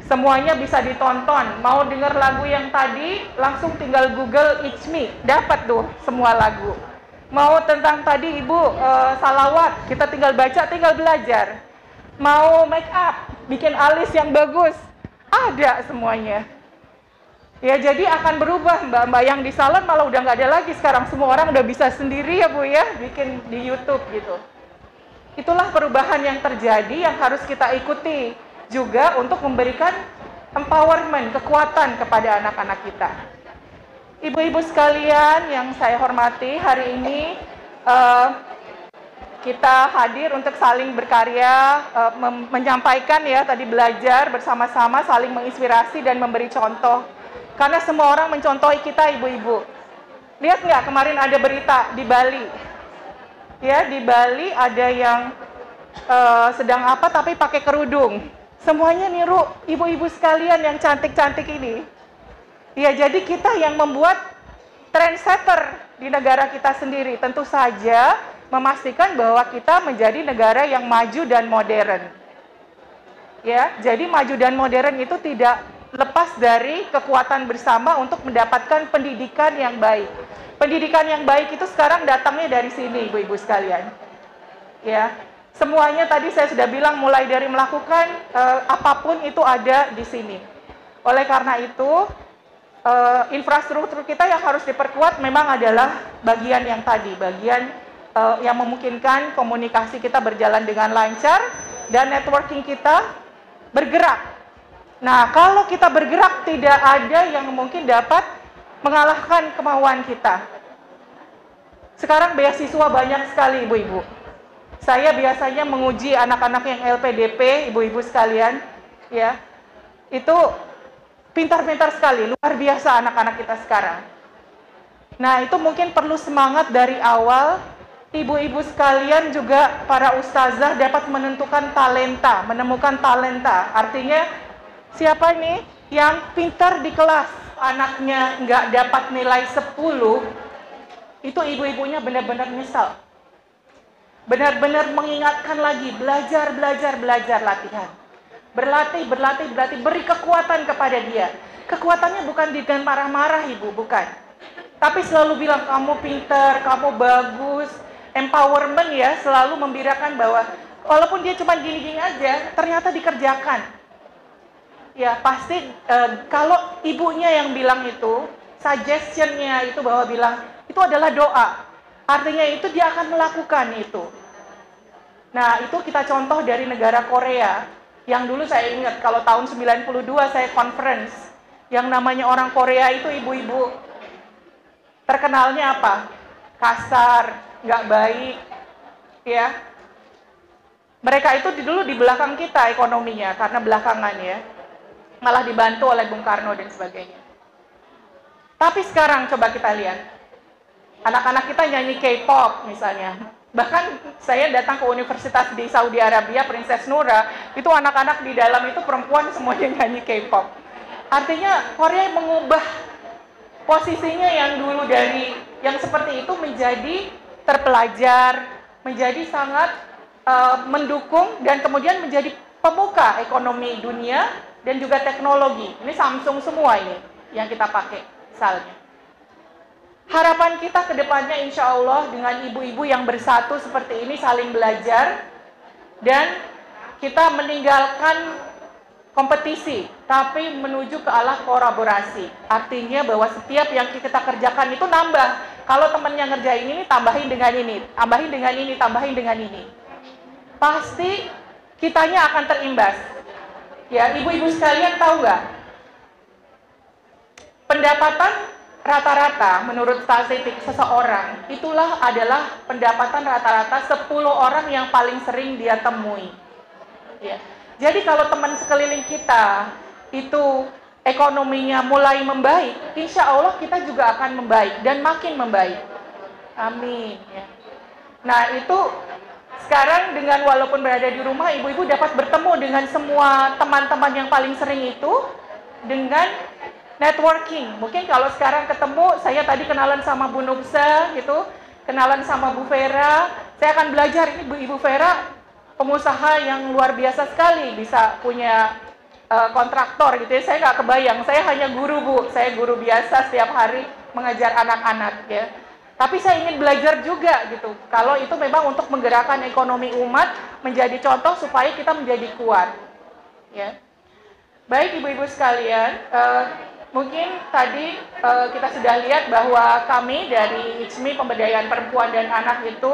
semuanya bisa ditonton. Mau dengar lagu yang tadi, langsung tinggal Google ICMI, dapat tuh semua lagu. Mau tentang tadi ibu salawat, kita tinggal baca, tinggal belajar. Mau make up, bikin alis yang bagus, ada semuanya. Ya, jadi akan berubah, mbak-mbak yang di salon malah udah nggak ada lagi sekarang. Semua orang udah bisa sendiri ya Bu ya, bikin di YouTube gitu. Itulah perubahan yang terjadi yang harus kita ikuti juga untuk memberikan empowerment, kekuatan kepada anak-anak kita. Ibu-ibu sekalian yang saya hormati, hari ini kita hadir untuk saling berkarya, menyampaikan ya, tadi belajar bersama-sama, saling menginspirasi dan memberi contoh. Karena semua orang mencontohi kita ibu-ibu. Lihat nggak kemarin ada berita di Bali? Ya, di Bali ada yang sedang apa tapi pakai kerudung. Semuanya niru ibu-ibu sekalian yang cantik-cantik ini. Ya, jadi kita yang membuat trendsetter di negara kita sendiri. Tentu saja memastikan bahwa kita menjadi negara yang maju dan modern. Ya, jadi maju dan modern itu tidak lepas dari kekuatan bersama untuk mendapatkan pendidikan yang baik. Pendidikan yang baik itu sekarang datangnya dari sini, ibu-ibu sekalian. Ya, semuanya tadi saya sudah bilang, mulai dari melakukan apapun itu ada di sini. Oleh karena itu, infrastruktur kita yang harus diperkuat memang adalah bagian yang tadi, bagian yang memungkinkan komunikasi kita berjalan dengan lancar dan networking kita bergerak. Nah, kalau kita bergerak tidak ada yang mungkin dapat mengalahkan kemauan kita. Sekarang beasiswa banyak sekali ibu-ibu. Saya biasanya menguji anak-anak yang LPDP, ibu-ibu sekalian, ya. Itu pintar-pintar sekali, luar biasa anak-anak kita sekarang. Nah, itu mungkin perlu semangat dari awal. Ibu-ibu sekalian juga para ustazah dapat menentukan talenta, menemukan talenta. Artinya siapa nih yang pintar di kelas, anaknya nggak dapat nilai 10, itu ibu-ibunya benar-benar nyesal. Benar-benar mengingatkan lagi, belajar, latihan. Berlatih, beri kekuatan kepada dia. Kekuatannya bukan dengan marah-marah ibu, bukan. Tapi selalu bilang, kamu pintar, kamu bagus. Empowerment ya, selalu membirakan bahwa walaupun dia cuma gini-gini aja, ternyata dikerjakan. Ya, pasti kalau ibunya yang bilang itu, suggestionnya itu bahwa bilang, itu adalah doa. Artinya itu dia akan melakukan itu. Nah, itu kita contoh dari negara Korea. Yang dulu saya ingat, kalau tahun 92 saya conference. Yang namanya orang Korea itu ibu-ibu. Terkenalnya apa? Kasar, nggak baik, ya. Mereka itu dulu di belakang kita ekonominya, karena belakangan ya. Malah dibantu oleh Bung Karno dan sebagainya. Tapi sekarang coba kita lihat. Anak-anak kita nyanyi K-pop misalnya. Bahkan saya datang ke universitas di Saudi Arabia, Princess Nura, itu anak-anak di dalam itu perempuan semuanya nyanyi K-pop. Artinya Korea mengubah posisinya yang dulu dari yang seperti itu menjadi terpelajar, menjadi sangat mendukung dan kemudian menjadi pemuka ekonomi dunia dan juga teknologi. Ini Samsung semua ini yang kita pakai misalnya. Harapan kita ke depannya insya Allah dengan ibu-ibu yang bersatu seperti ini, saling belajar dan kita meninggalkan kompetisi, tapi menuju ke arah kolaborasi. Artinya bahwa setiap yang kita kerjakan itu nambah. Kalau temennya ngerjain ini, tambahin dengan ini, tambahin dengan ini, tambahin dengan ini. Pasti kitanya akan terimbas. Ya, ibu-ibu sekalian tahu nggak? Pendapatan rata-rata menurut statistik seseorang itulah adalah pendapatan rata-rata 10 orang yang paling sering dia temui. Ya. Jadi kalau teman sekeliling kita itu ekonominya mulai membaik, insya Allah kita juga akan membaik dan makin membaik. Amin. Ya. Nah itu sekarang dengan walaupun berada di rumah, ibu-ibu dapat bertemu dengan semua teman-teman yang paling sering itu dengan networking. Mungkin kalau sekarang ketemu, saya tadi kenalan sama Bu Nubsa gitu, kenalan sama Bu Vera. Saya akan belajar, ini Ibu Vera pengusaha yang luar biasa sekali, bisa punya kontraktor gitu ya. Saya nggak kebayang, saya hanya guru Bu, saya guru biasa setiap hari mengajar anak-anak ya. Tapi saya ingin belajar juga gitu, kalau itu memang untuk menggerakkan ekonomi umat menjadi contoh supaya kita menjadi kuat ya. Baik ibu-ibu sekalian, mungkin tadi kita sudah lihat bahwa kami dari ICMI Pemberdayaan Perempuan dan Anak itu,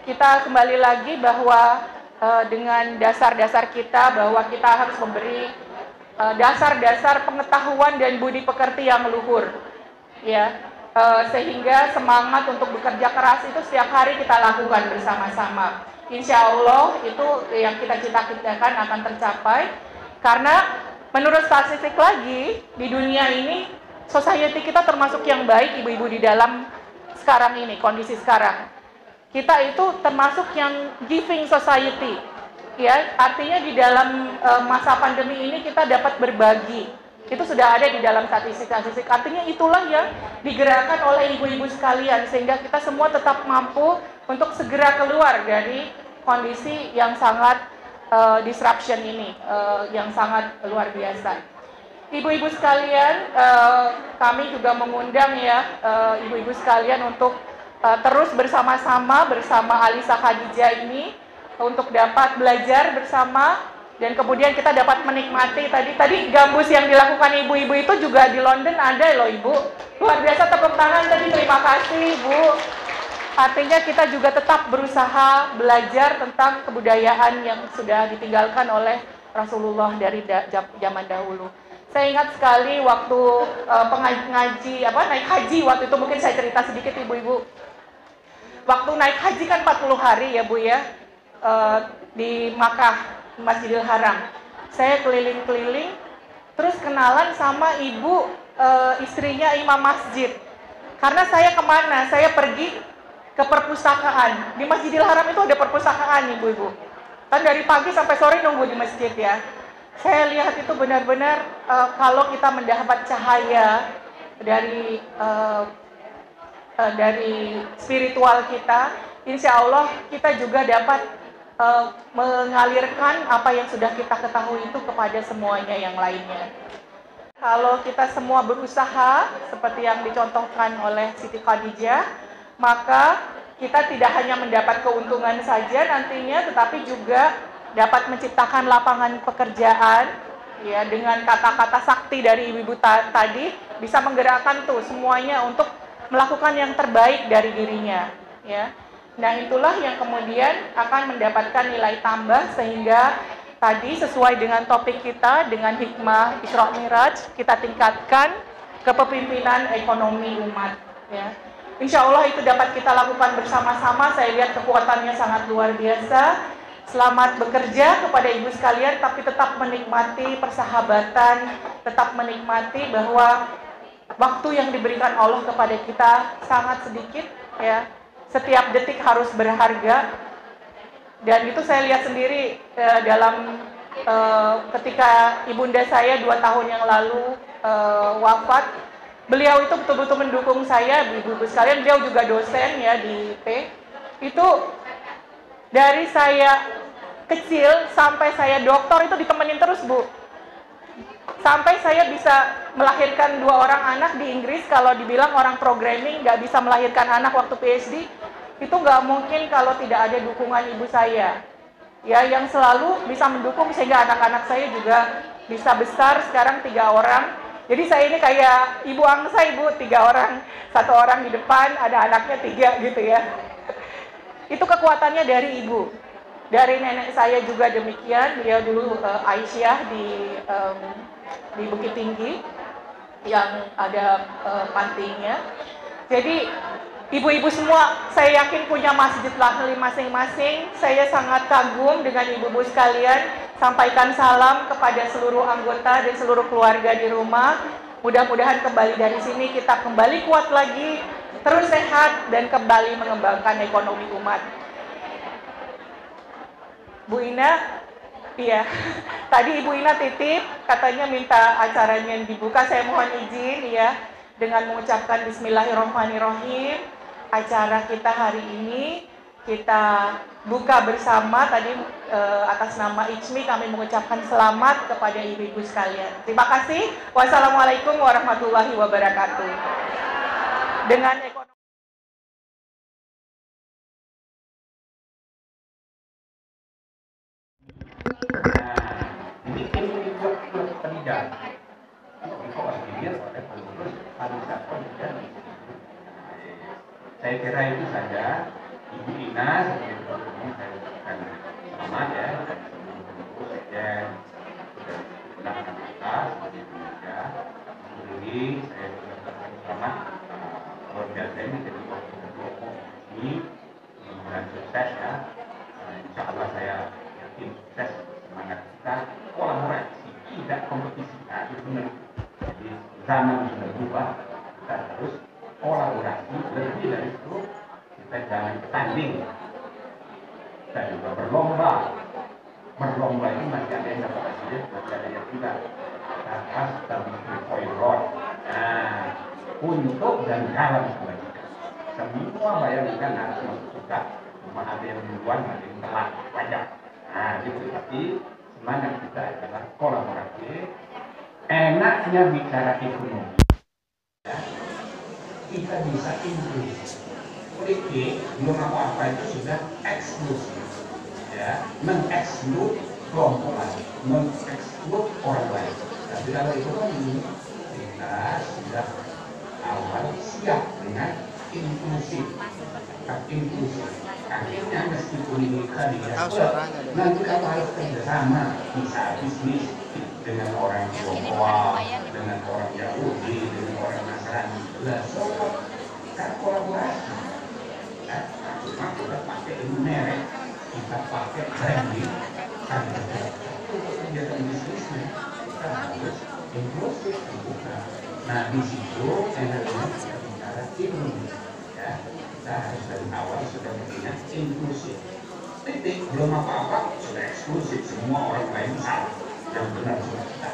kita kembali lagi bahwa dengan dasar-dasar kita, bahwa kita harus memberi dasar-dasar pengetahuan dan budi pekerti yang luhur, ya, sehingga semangat untuk bekerja keras itu setiap hari kita lakukan bersama-sama. Insya Allah itu yang kita cita-citakan akan tercapai, karena menurut statistik lagi, di dunia ini, society kita termasuk yang baik, ibu-ibu, di dalam sekarang ini, kondisi sekarang. Kita itu termasuk yang giving society. Ya, artinya di dalam masa pandemi ini kita dapat berbagi. Itu sudah ada di dalam statistik-statistik. Artinya itulah yang digerakkan oleh ibu-ibu sekalian, sehingga kita semua tetap mampu untuk segera keluar dari kondisi yang sangat disruption ini, yang sangat luar biasa. Ibu-ibu sekalian, kami juga mengundang ya ibu-ibu sekalian untuk terus bersama-sama bersama Alisa Khadijah ini untuk dapat belajar bersama, dan kemudian kita dapat menikmati tadi gambus yang dilakukan ibu-ibu itu juga di London ada loh Ibu. Luar biasa, tepuk tangan tadi, terima kasih Ibu. Artinya kita juga tetap berusaha belajar tentang kebudayaan yang sudah ditinggalkan oleh Rasulullah dari zaman dahulu. Saya ingat sekali waktu naik haji waktu itu, mungkin saya cerita sedikit ibu-ibu. Waktu naik haji kan 40 hari ya Bu ya, di Makkah, Masjidil Haram. Saya keliling-keliling, terus kenalan sama ibu istrinya imam masjid. Karena saya kemana? Saya pergi ke perpustakaan. Di Masjidil Haram itu ada perpustakaan ibu-ibu. Kan dari pagi sampai sore nunggu di masjid ya. Saya lihat itu benar-benar kalau kita mendapat cahaya dari spiritual kita, insya Allah kita juga dapat mengalirkan apa yang sudah kita ketahui itu kepada semuanya yang lainnya. Kalau kita semua berusaha seperti yang dicontohkan oleh Siti Khadijah, maka kita tidak hanya mendapat keuntungan saja nantinya, tetapi juga dapat menciptakan lapangan pekerjaan ya, dengan kata-kata sakti dari ibu-ibu tadi bisa menggerakkan tuh semuanya untuk melakukan yang terbaik dari dirinya ya. Nah itulah yang kemudian akan mendapatkan nilai tambah, sehingga tadi sesuai dengan topik kita, dengan hikmah Isra Miraj, kita tingkatkan kepemimpinan ekonomi umat ya. Insya Allah itu dapat kita lakukan bersama-sama. Saya lihat kekuatannya sangat luar biasa. Selamat bekerja kepada ibu sekalian, tapi tetap menikmati persahabatan, tetap menikmati bahwa waktu yang diberikan Allah kepada kita sangat sedikit ya. Setiap detik harus berharga. Dan itu saya lihat sendiri dalam ketika ibunda saya 2 tahun yang lalu wafat. Beliau itu betul-betul mendukung saya, ibu-ibu sekalian. Beliau juga dosen ya di IP. Itu dari saya kecil sampai saya doktor itu ditemenin terus Bu. Sampai saya bisa melahirkan 2 orang anak di Inggris. Kalau dibilang orang programming nggak bisa melahirkan anak waktu PhD, itu nggak mungkin kalau tidak ada dukungan ibu saya. ya, yang selalu bisa mendukung sehingga anak-anak saya juga bisa besar. Sekarang 3 orang. Jadi saya ini kayak ibu angsa, ibu 3 orang, 1 orang di depan, ada anaknya 3 gitu ya. Itu kekuatannya dari ibu. Dari nenek saya juga demikian. Beliau dulu Aisyah di Bukit Tinggi yang ada pantinya. Jadi ibu-ibu semua saya yakin punya masjid lahli masing-masing. Saya sangat kagum dengan ibu-ibu sekalian. Sampaikan salam kepada seluruh anggota dan seluruh keluarga di rumah. Mudah-mudahan kembali dari sini kita kembali kuat lagi, terus sehat dan kembali mengembangkan ekonomi umat. Bu Ina, iya, tadi Ibu Ina titip katanya minta acaranya dibuka. Saya mohon izin ya dengan mengucapkan Bismillahirrahmanirrahim. Acara kita hari ini kita buka bersama. Tadi atas nama ICMI kami mengucapkan selamat kepada ibu-ibu sekalian. Terima kasih. Wassalamualaikum warahmatullahi wabarakatuh. Dengan ekonomi saya kira itu saja. Ibu Ina, saya ucapkan selamat ya, Sekjen, belakang atas, Indonesia. Jadi saya ucapkan selamat luar biasa ini jadi ketua ini, mudah-mudahan sukses ya. Insya Allah saya yakin sukses. Semangat kita kolaborasi, tidak kompetisi. Nah, itu benar. Jadi zaman sudah berubah, kita harus kolaborasi. Lebih dari itu, kita jangan tanding, kita juga berlomba. Berlomba ini masih ada yang dapat hasilnya, masih ada yang tidak. Atas dan poin road. Nah, untuk dan dalam kebajikan, semua bayangkan harus masuk suka. Cuma ada yang duluan, ada yang telat, wajar. Nah, gitu. Tapi semangat kita adalah kolaborasi. Enaknya bicara ekonomi, ya, kita bisa inklusif. Politik belum apa-apa itu sudah eksklusif, ya, mengeksklud kelompok lain, mengeksklud orang lain. Tapi kalau ekonomi kita sudah awal siap dengan inklusif. Inklusif akhirnya meskipun ini tadi ya, nanti kita harus kerjasama, bisa bisnis dengan orang Tionghoa, dengan orang Yahudi, dengan orang Nasrani, semua kita kolaborasi. Cuma kita pakai merek, kita pakai branding, karena untuk kegiatan bisnisnya kita harus inklusif dibuka. Nah di situ enaknya kita bicara ekonomi, ya. Kita harus dari awal sudah punya inklusif. Titik belum apa-apa sudah eksklusif, semua orang lain salah. Yang benar sudah kita.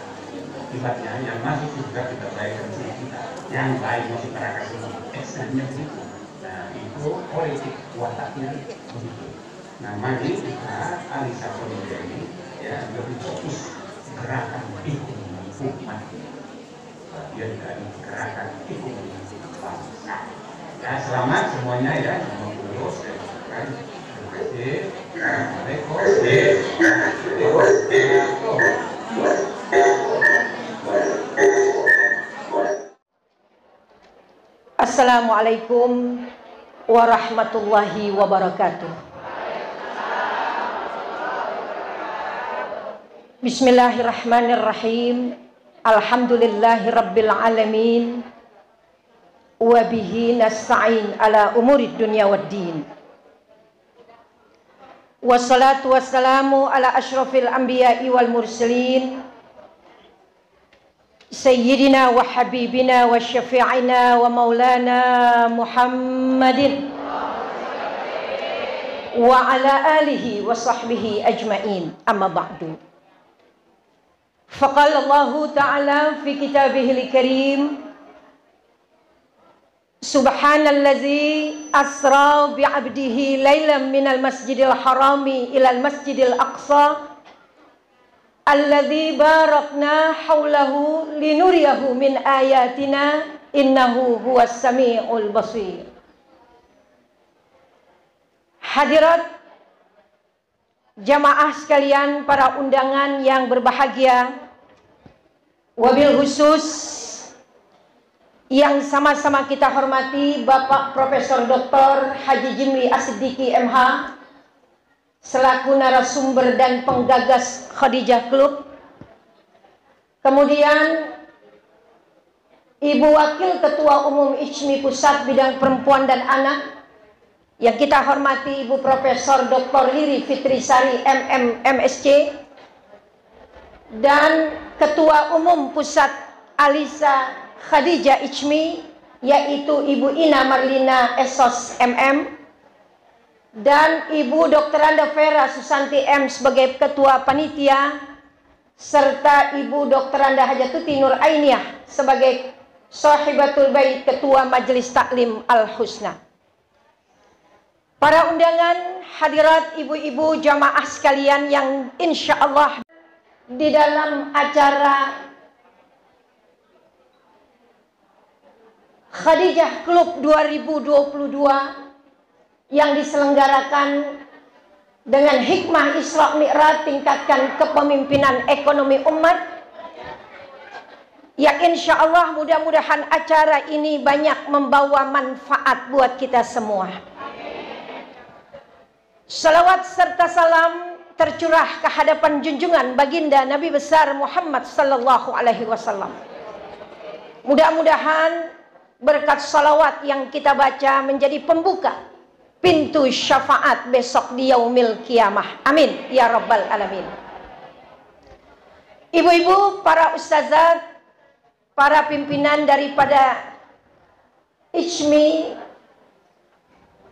Akibatnya yang masuk juga kita bayarkan kita, yang lain masuk neraka semua. Eksternnya begitu. Nah itu politik wataknya begitu. Nah mari kita alisa politik ini ya lebih fokus gerakan ekonomi umat. Bagian dari gerakan ekonomi bangsa. Ya selamat semuanya ya, semua guru saya ucapkan terima kasih. Assalamualaikum. Assalamualaikum warahmatullahi wabarakatuh. Bismillahirrahmanirrahim. Alhamdulillahi rabbil alamin. Wa bihi nasta'in ala umurid dunya waddin. Wassalatu wassalamu ala asyrafil anbiya'i wal mursalin Sayyidina wa habibina wa syafi'ina wa maulana Muhammadin wa ala alihi wa sahbihi ajma'in, amma ba'du. Faqala Allahu ta'ala fi kitabihil karim, Subhanallazi asra bi'abdihi laylan minal masjidil harami ilal masjidil aqsa alladzi barakna haulahu linuriyahu min ayatina innahu huwas samiul basir. Hadirat jamaah sekalian, para undangan yang berbahagia, wabil khusus yang sama-sama kita hormati Bapak Profesor Dr. Haji Jimli As-Siddiqi MH selaku narasumber dan penggagas Khadijah Club. Kemudian Ibu Wakil Ketua Umum ICMI Pusat Bidang Perempuan dan Anak yang kita hormati Ibu Profesor Dr. Riri Fitrisari MM MSc, dan Ketua Umum Pusat Alisa Khadijah ICMI yaitu Ibu Ina Marlina Esos MM, dan Ibu Dr. Anda Vera Susanti M sebagai Ketua Panitia, serta Ibu Dr. Anda Hajatuti Nur Ainiyah sebagai Sahibatul Bait Ketua Majelis Taklim Al-Husna. Para undangan, hadirat ibu-ibu jamaah sekalian yang insya Allah di dalam acara Khadijah Club 2022 yang diselenggarakan dengan hikmah Isra Mi'raj tingkatkan kepemimpinan ekonomi umat. Ya insya Allah mudah-mudahan acara ini banyak membawa manfaat buat kita semua. Salawat serta salam tercurah ke hadapan junjungan baginda Nabi besar Muhammad sallallahu alaihi wasallam. Mudah-mudahan berkat salawat yang kita baca menjadi pembuka pintu syafaat besok di yaumil kiamah. Amin ya rabbal alamin. Ibu-ibu, para ustazat, para pimpinan daripada ICMI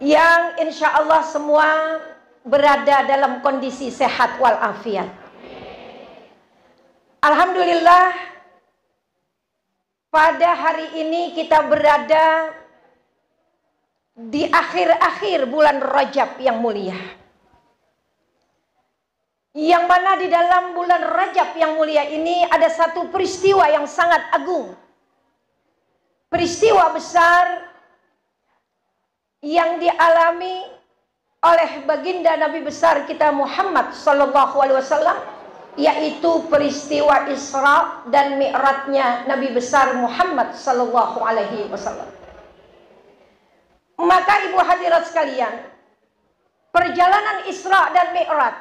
yang insya Allah semua berada dalam kondisi sehat walafiat. Alhamdulillah, pada hari ini kita berada di akhir-akhir bulan Rajab yang mulia, yang mana di dalam bulan Rajab yang mulia ini ada satu peristiwa yang sangat agung, peristiwa besar yang dialami oleh baginda Nabi besar kita Muhammad sallallahu alaihi wasallam, yaitu peristiwa Isra dan Mi'rajnya Nabi besar Muhammad sallallahu alaihi wasallam. Maka ibu hadirat sekalian, perjalanan Isra dan Mi'raj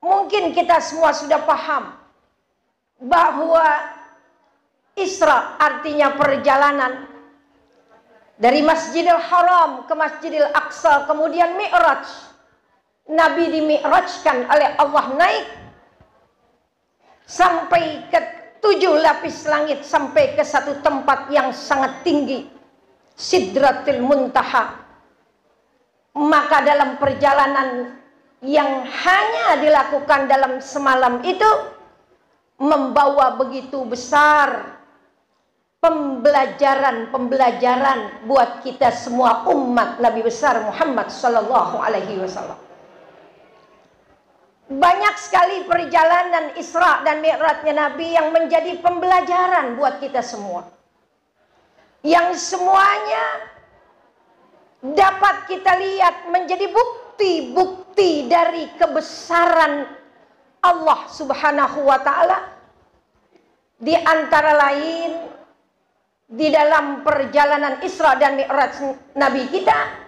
mungkin kita semua sudah paham bahwa Isra artinya perjalanan dari Masjidil Haram ke Masjidil Aqsa, kemudian Mi'raj, Nabi dimi'rajkan oleh Allah naik sampai ke 7 lapis langit, sampai ke satu tempat yang sangat tinggi, Sidratil Muntaha. Maka dalam perjalanan yang hanya dilakukan dalam semalam itu membawa begitu besar pembelajaran buat kita semua umat Nabi besar Muhammad sallallahu alaihi wasallam. Banyak sekali perjalanan Isra dan Mi'rajnya Nabi yang menjadi pembelajaran buat kita semua, yang semuanya dapat kita lihat menjadi bukti dari kebesaran Allah Subhanahu wa taala. Di antara lain di dalam perjalanan Isra dan Mi'raj Nabi kita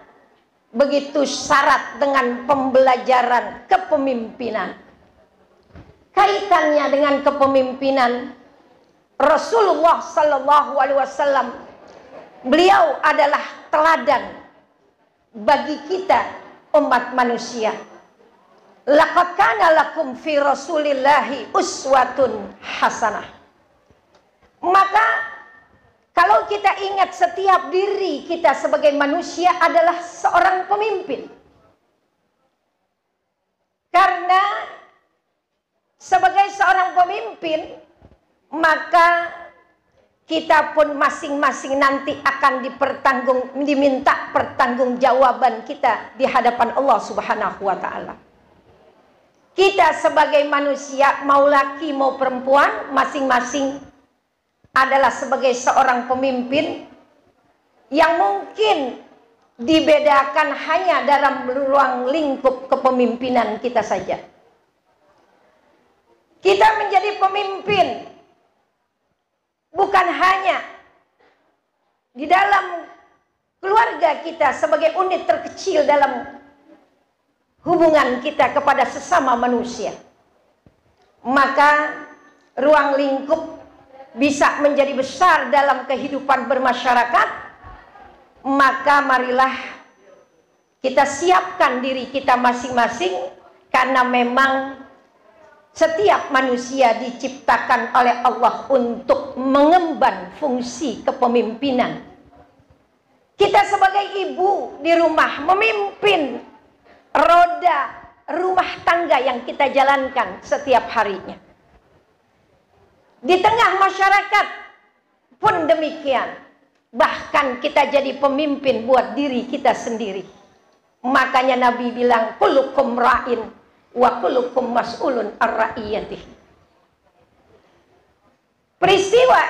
begitu syarat dengan pembelajaran kepemimpinan. Kaitannya dengan kepemimpinan Rasulullah sallallahu alaihi wasallam, beliau adalah teladan bagi kita umat manusia. Laqad kana lakum fi Rasulillahi uswatun hasanah. Maka kalau kita ingat setiap diri kita sebagai manusia adalah seorang pemimpin. Karena sebagai seorang pemimpin, maka kita pun masing-masing nanti akan diminta pertanggungjawaban kita di hadapan Allah Subhanahu wa taala. Kita sebagai manusia, mau laki mau perempuan, masing-masing adalah sebagai seorang pemimpin yang mungkin dibedakan hanya dalam ruang lingkup kepemimpinan kita saja. Kita menjadi pemimpin bukan hanya di dalam keluarga kita sebagai unit terkecil dalam hubungan kita kepada sesama manusia. Maka ruang lingkup bisa menjadi besar dalam kehidupan bermasyarakat. Maka marilah kita siapkan diri kita masing-masing, karena memang setiap manusia diciptakan oleh Allah untuk mengemban fungsi kepemimpinan. Kita sebagai ibu di rumah memimpin roda rumah tangga yang kita jalankan setiap harinya. Di tengah masyarakat pun demikian. Bahkan kita jadi pemimpin buat diri kita sendiri. Makanya Nabi bilang, kullukum ra'in wa kullukum mas'ulun ar-ra'iyatihi. Peristiwa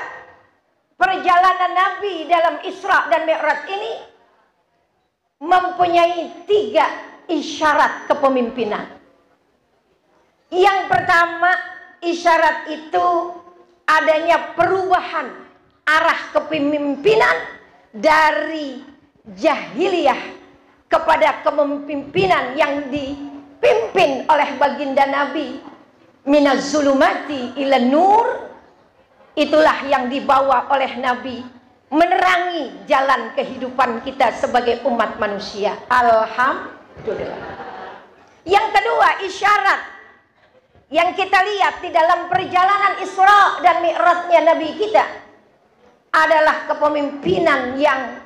perjalanan Nabi dalam Isra dan Mi'raj ini mempunyai 3 isyarat kepemimpinan. Yang pertama, isyarat itu adanya perubahan arah kepemimpinan dari jahiliyah kepada kepemimpinan yang dipimpin oleh baginda Nabi, minaz zulumati ila nur. Itulah yang dibawa oleh Nabi, menerangi jalan kehidupan kita sebagai umat manusia. Alhamdulillah. Yang kedua, isyarat yang kita lihat di dalam perjalanan Isra dan Mi'rajnya Nabi kita adalah kepemimpinan yang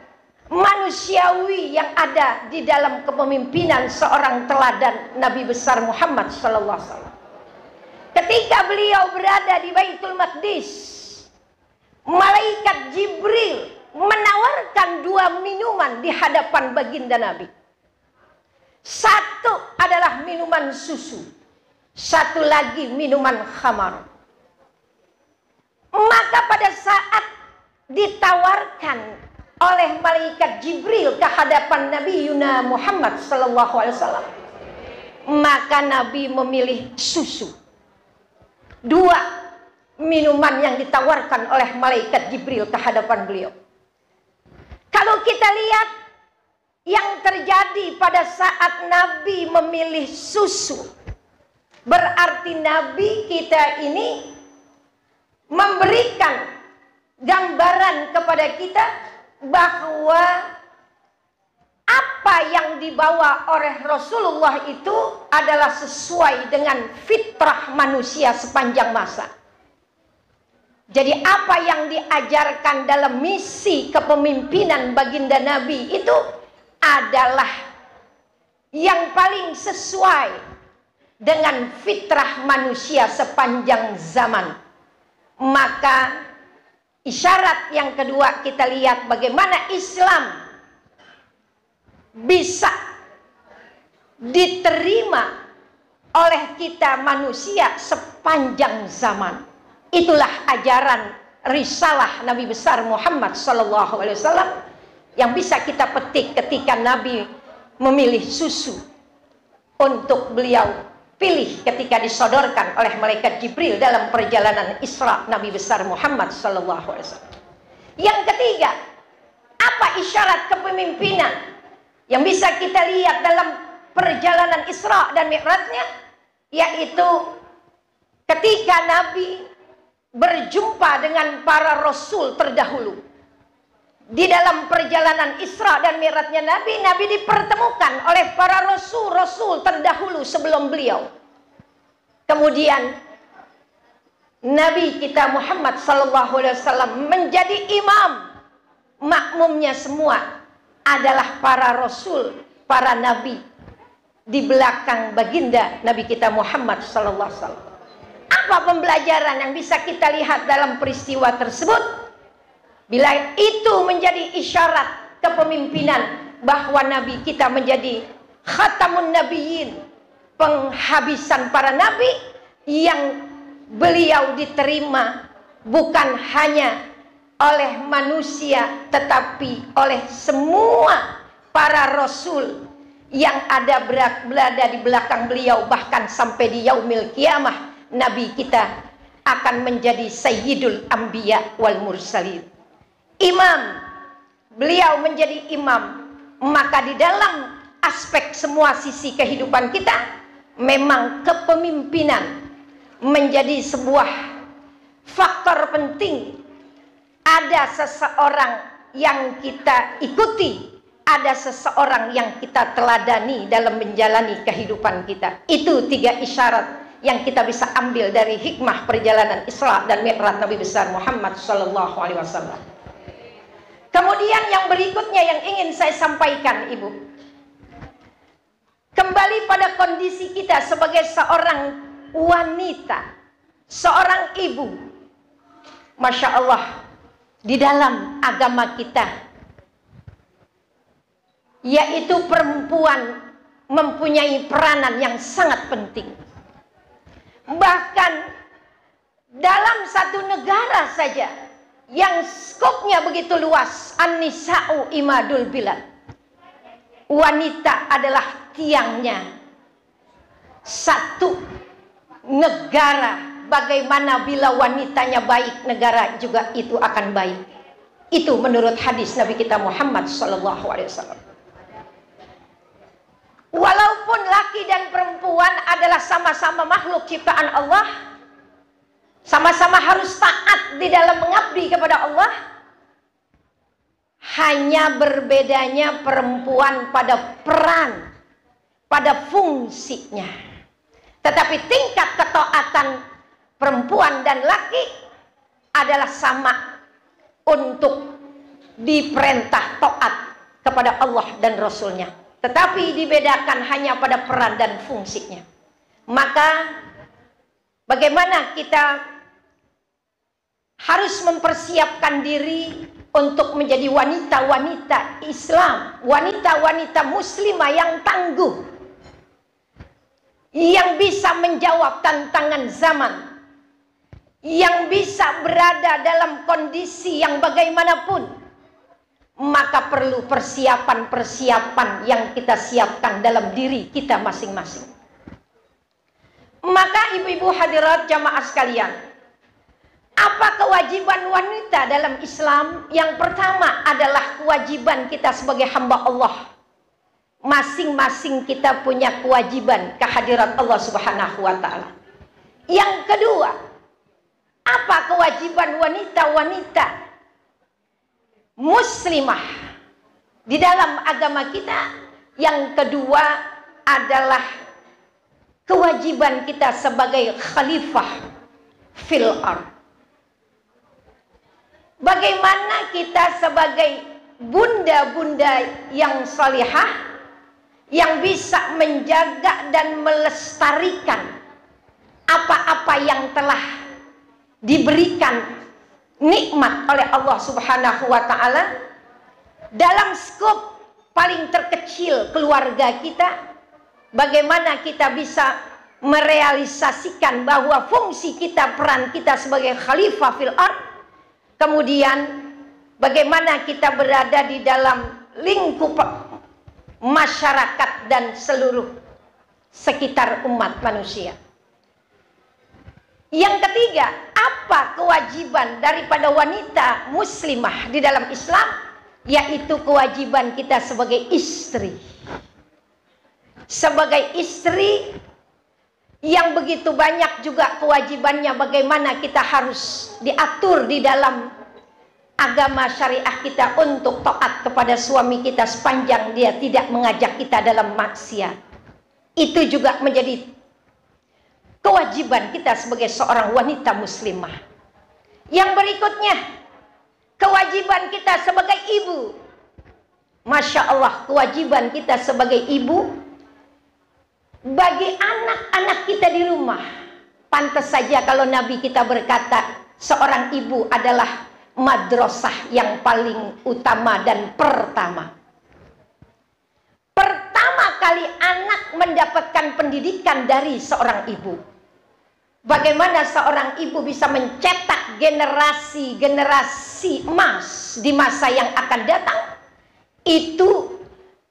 manusiawi yang ada di dalam kepemimpinan seorang teladan Nabi besar Muhammad sallallahu alaihi wasallam. Ketika beliau berada di Baitul Maqdis, malaikat Jibril menawarkan 2 minuman di hadapan baginda Nabi. Satu adalah minuman susu, satu lagi minuman khamar. Maka pada saat ditawarkan oleh malaikat Jibril ke hadapan Nabi Yuna Muhammad sallallahu alaihi wasallam, maka Nabi memilih susu. 2 minuman yang ditawarkan oleh malaikat Jibril ke hadapan beliau. Kalau kita lihat yang terjadi pada saat Nabi memilih susu, berarti Nabi kita ini memberikan gambaran kepada kita bahwa apa yang dibawa oleh Rasulullah itu adalah sesuai dengan fitrah manusia sepanjang masa. Jadi apa yang diajarkan dalam misi kepemimpinan baginda Nabi itu adalah yang paling sesuai dengan fitrah manusia sepanjang zaman. Maka isyarat yang kedua, kita lihat bagaimana Islam bisa diterima oleh kita manusia sepanjang zaman. Itulah ajaran risalah Nabi besar Muhammad sallallahu alaihi wasallam yang bisa kita petik ketika Nabi memilih susu untuk beliau pilih ketika disodorkan oleh malaikat Jibril dalam perjalanan Isra Nabi besar Muhammad sallallahu alaihi wasallam. Yang ketiga, apa isyarat kepemimpinan yang bisa kita lihat dalam perjalanan Isra dan Mi'rajnya? Yaitu ketika Nabi berjumpa dengan para rasul terdahulu. Di dalam perjalanan Isra dan Mi'rajnya Nabi, Nabi dipertemukan oleh para rasul-rasul terdahulu sebelum beliau. Kemudian Nabi kita Muhammad sallallahu alaihi wasallam menjadi imam. Makmumnya semua adalah para rasul, para nabi. Di belakang baginda Nabi kita Muhammad sallallahu alaihi wasallam. Apa pembelajaran yang bisa kita lihat dalam peristiwa tersebut? Bila itu menjadi isyarat kepemimpinan bahwa Nabi kita menjadi khatamun nabiyyin, penghabisan para nabi, yang beliau diterima bukan hanya oleh manusia tetapi oleh semua para rasul yang ada berada di belakang beliau, bahkan sampai di yaumil kiamah Nabi kita akan menjadi Sayyidul Anbiya wal Mursalin. Imam, beliau menjadi imam. Maka di dalam aspek semua sisi kehidupan kita, memang kepemimpinan menjadi sebuah faktor penting. Ada seseorang yang kita ikuti, ada seseorang yang kita teladani dalam menjalani kehidupan kita. Itu 3 isyarat yang kita bisa ambil dari hikmah perjalanan Isra dan Mi'raj Nabi besar Muhammad SAW. Kemudian yang berikutnya yang ingin saya sampaikan, Ibu, kembali pada kondisi kita sebagai seorang wanita, seorang ibu. Masya Allah, di dalam agama kita, yaitu perempuan mempunyai peranan yang sangat penting. Bahkan dalam satu negara saja yang skopnya begitu luas, an-nisa'u imadul bilad, wanita adalah tiangnya satu negara. Bagaimana bila wanitanya baik, negara juga itu akan baik. Itu menurut hadis Nabi kita Muhammad SAW. Walaupun laki dan perempuan adalah sama-sama makhluk ciptaan Allah, sama-sama harus taat di dalam mengabdi kepada Allah, hanya berbedanya perempuan pada peran, pada fungsinya. Tetapi tingkat ketaatan perempuan dan laki adalah sama untuk diperintah taat kepada Allah dan Rasulnya. Tetapi dibedakan hanya pada peran dan fungsinya. Maka bagaimana kita harus mempersiapkan diri untuk menjadi wanita-wanita Islam, wanita-wanita muslimah yang tangguh, yang bisa menjawab tantangan zaman, yang bisa berada dalam kondisi yang bagaimanapun. Maka perlu persiapan-persiapan yang kita siapkan dalam diri kita masing-masing. Maka ibu-ibu hadirat jamaah sekalian, apa kewajiban wanita dalam Islam? Yang pertama adalah kewajiban kita sebagai hamba Allah. Masing-masing kita punya kewajiban kehadirat Allah Subhanahu wa Ta'ala. Yang kedua, apa kewajiban wanita-wanita muslimah di dalam agama kita? Yang kedua adalah kewajiban kita sebagai khalifah fil ard. Bagaimana kita sebagai bunda-bunda yang salihah, yang bisa menjaga dan melestarikan apa-apa yang telah diberikan nikmat oleh Allah Subhanahu wa Ta'ala dalam skop paling terkecil keluarga kita. Bagaimana kita bisa merealisasikan bahwa fungsi kita, peran kita sebagai khalifah fil ard. Kemudian bagaimana kita berada di dalam lingkup masyarakat dan seluruh sekitar umat manusia. Yang ketiga, apa kewajiban daripada wanita muslimah di dalam Islam? Yaitu kewajiban kita sebagai istri. Sebagai istri yang begitu banyak juga kewajibannya, bagaimana kita harus diatur di dalam agama syariah kita untuk taat kepada suami kita sepanjang dia tidak mengajak kita dalam maksiat. Itu juga menjadi kewajiban kita sebagai seorang wanita muslimah. Yang berikutnya, kewajiban kita sebagai ibu. Masya Allah, kewajiban kita sebagai ibu bagi anak-anak kita di rumah. Pantas saja kalau Nabi kita berkata, seorang ibu adalah madrasah yang paling utama dan pertama. Pertama kali anak mendapatkan pendidikan dari seorang ibu. Bagaimana seorang ibu bisa mencetak generasi-generasi emas di masa yang akan datang? Itu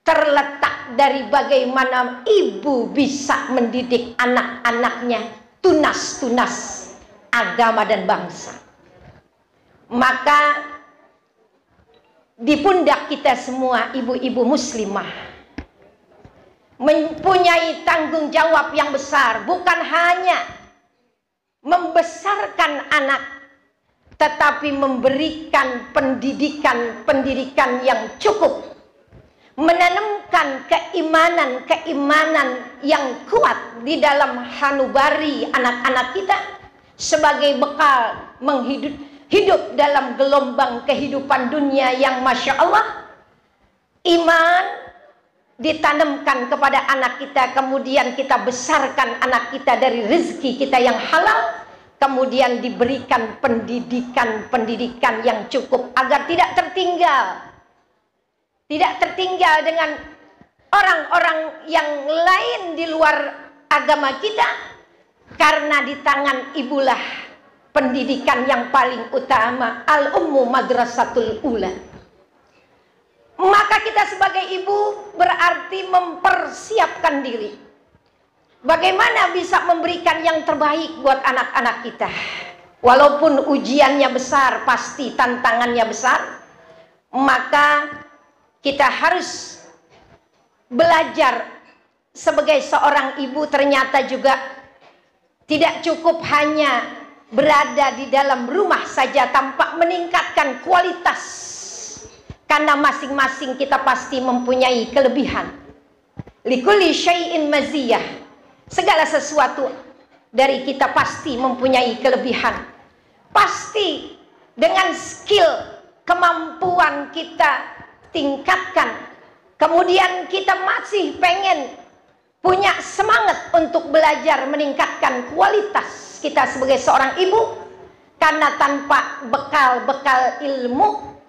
terletak dari bagaimana ibu bisa mendidik anak-anaknya tunas-tunas agama dan bangsa. Maka di pundak kita semua ibu-ibu muslimah mempunyai tanggung jawab yang besar, bukan hanya membesarkan anak, tetapi memberikan pendidikan yang cukup, menanamkan keimanan yang kuat di dalam hanubari anak-anak kita sebagai bekal hidup dalam gelombang kehidupan dunia yang Masya Allah. Iman ditanamkan kepada anak kita, kemudian kita besarkan anak kita dari rezeki kita yang halal, kemudian diberikan pendidikan yang cukup agar tidak tertinggal dengan orang-orang yang lain di luar agama kita, karena di tangan ibulah pendidikan yang paling utama. Al-ummu madrasatul ula. Maka kita sebagai ibu berarti mempersiapkan diri. Bagaimana bisa memberikan yang terbaik buat anak-anak kita. Walaupun ujiannya besar, pasti tantangannya besar, maka kita harus belajar sebagai seorang ibu. Ternyata juga tidak cukup hanya berada di dalam rumah saja tanpa meningkatkan kualitas. Karena masing-masing kita pasti mempunyai kelebihan. Likulli syai'in maziyah. Segala sesuatu dari kita pasti mempunyai kelebihan. Pasti dengan skill, kemampuan kita tingkatkan. Kemudian kita masih pengen punya semangat untuk belajar meningkatkan kualitas kita sebagai seorang ibu. Karena tanpa bekal ilmu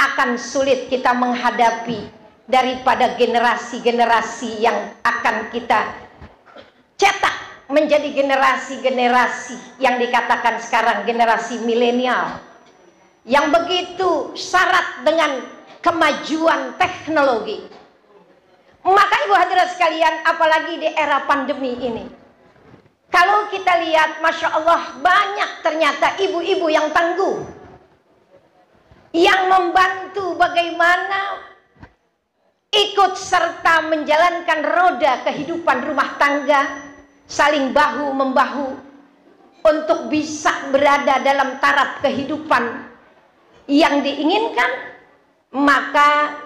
akan sulit kita menghadapi daripada generasi-generasi yang akan kita cetak menjadi generasi-generasi yang dikatakan sekarang generasi milenial, yang begitu syarat dengan kemajuan teknologi. Maka ibu hadirat sekalian, apalagi di era pandemi ini, kalau kita lihat, Masya Allah, banyak ternyata ibu-ibu yang tangguh, yang membantu bagaimana ikut serta menjalankan roda kehidupan rumah tangga, saling bahu-membahu untuk bisa berada dalam taraf kehidupan yang diinginkan. Maka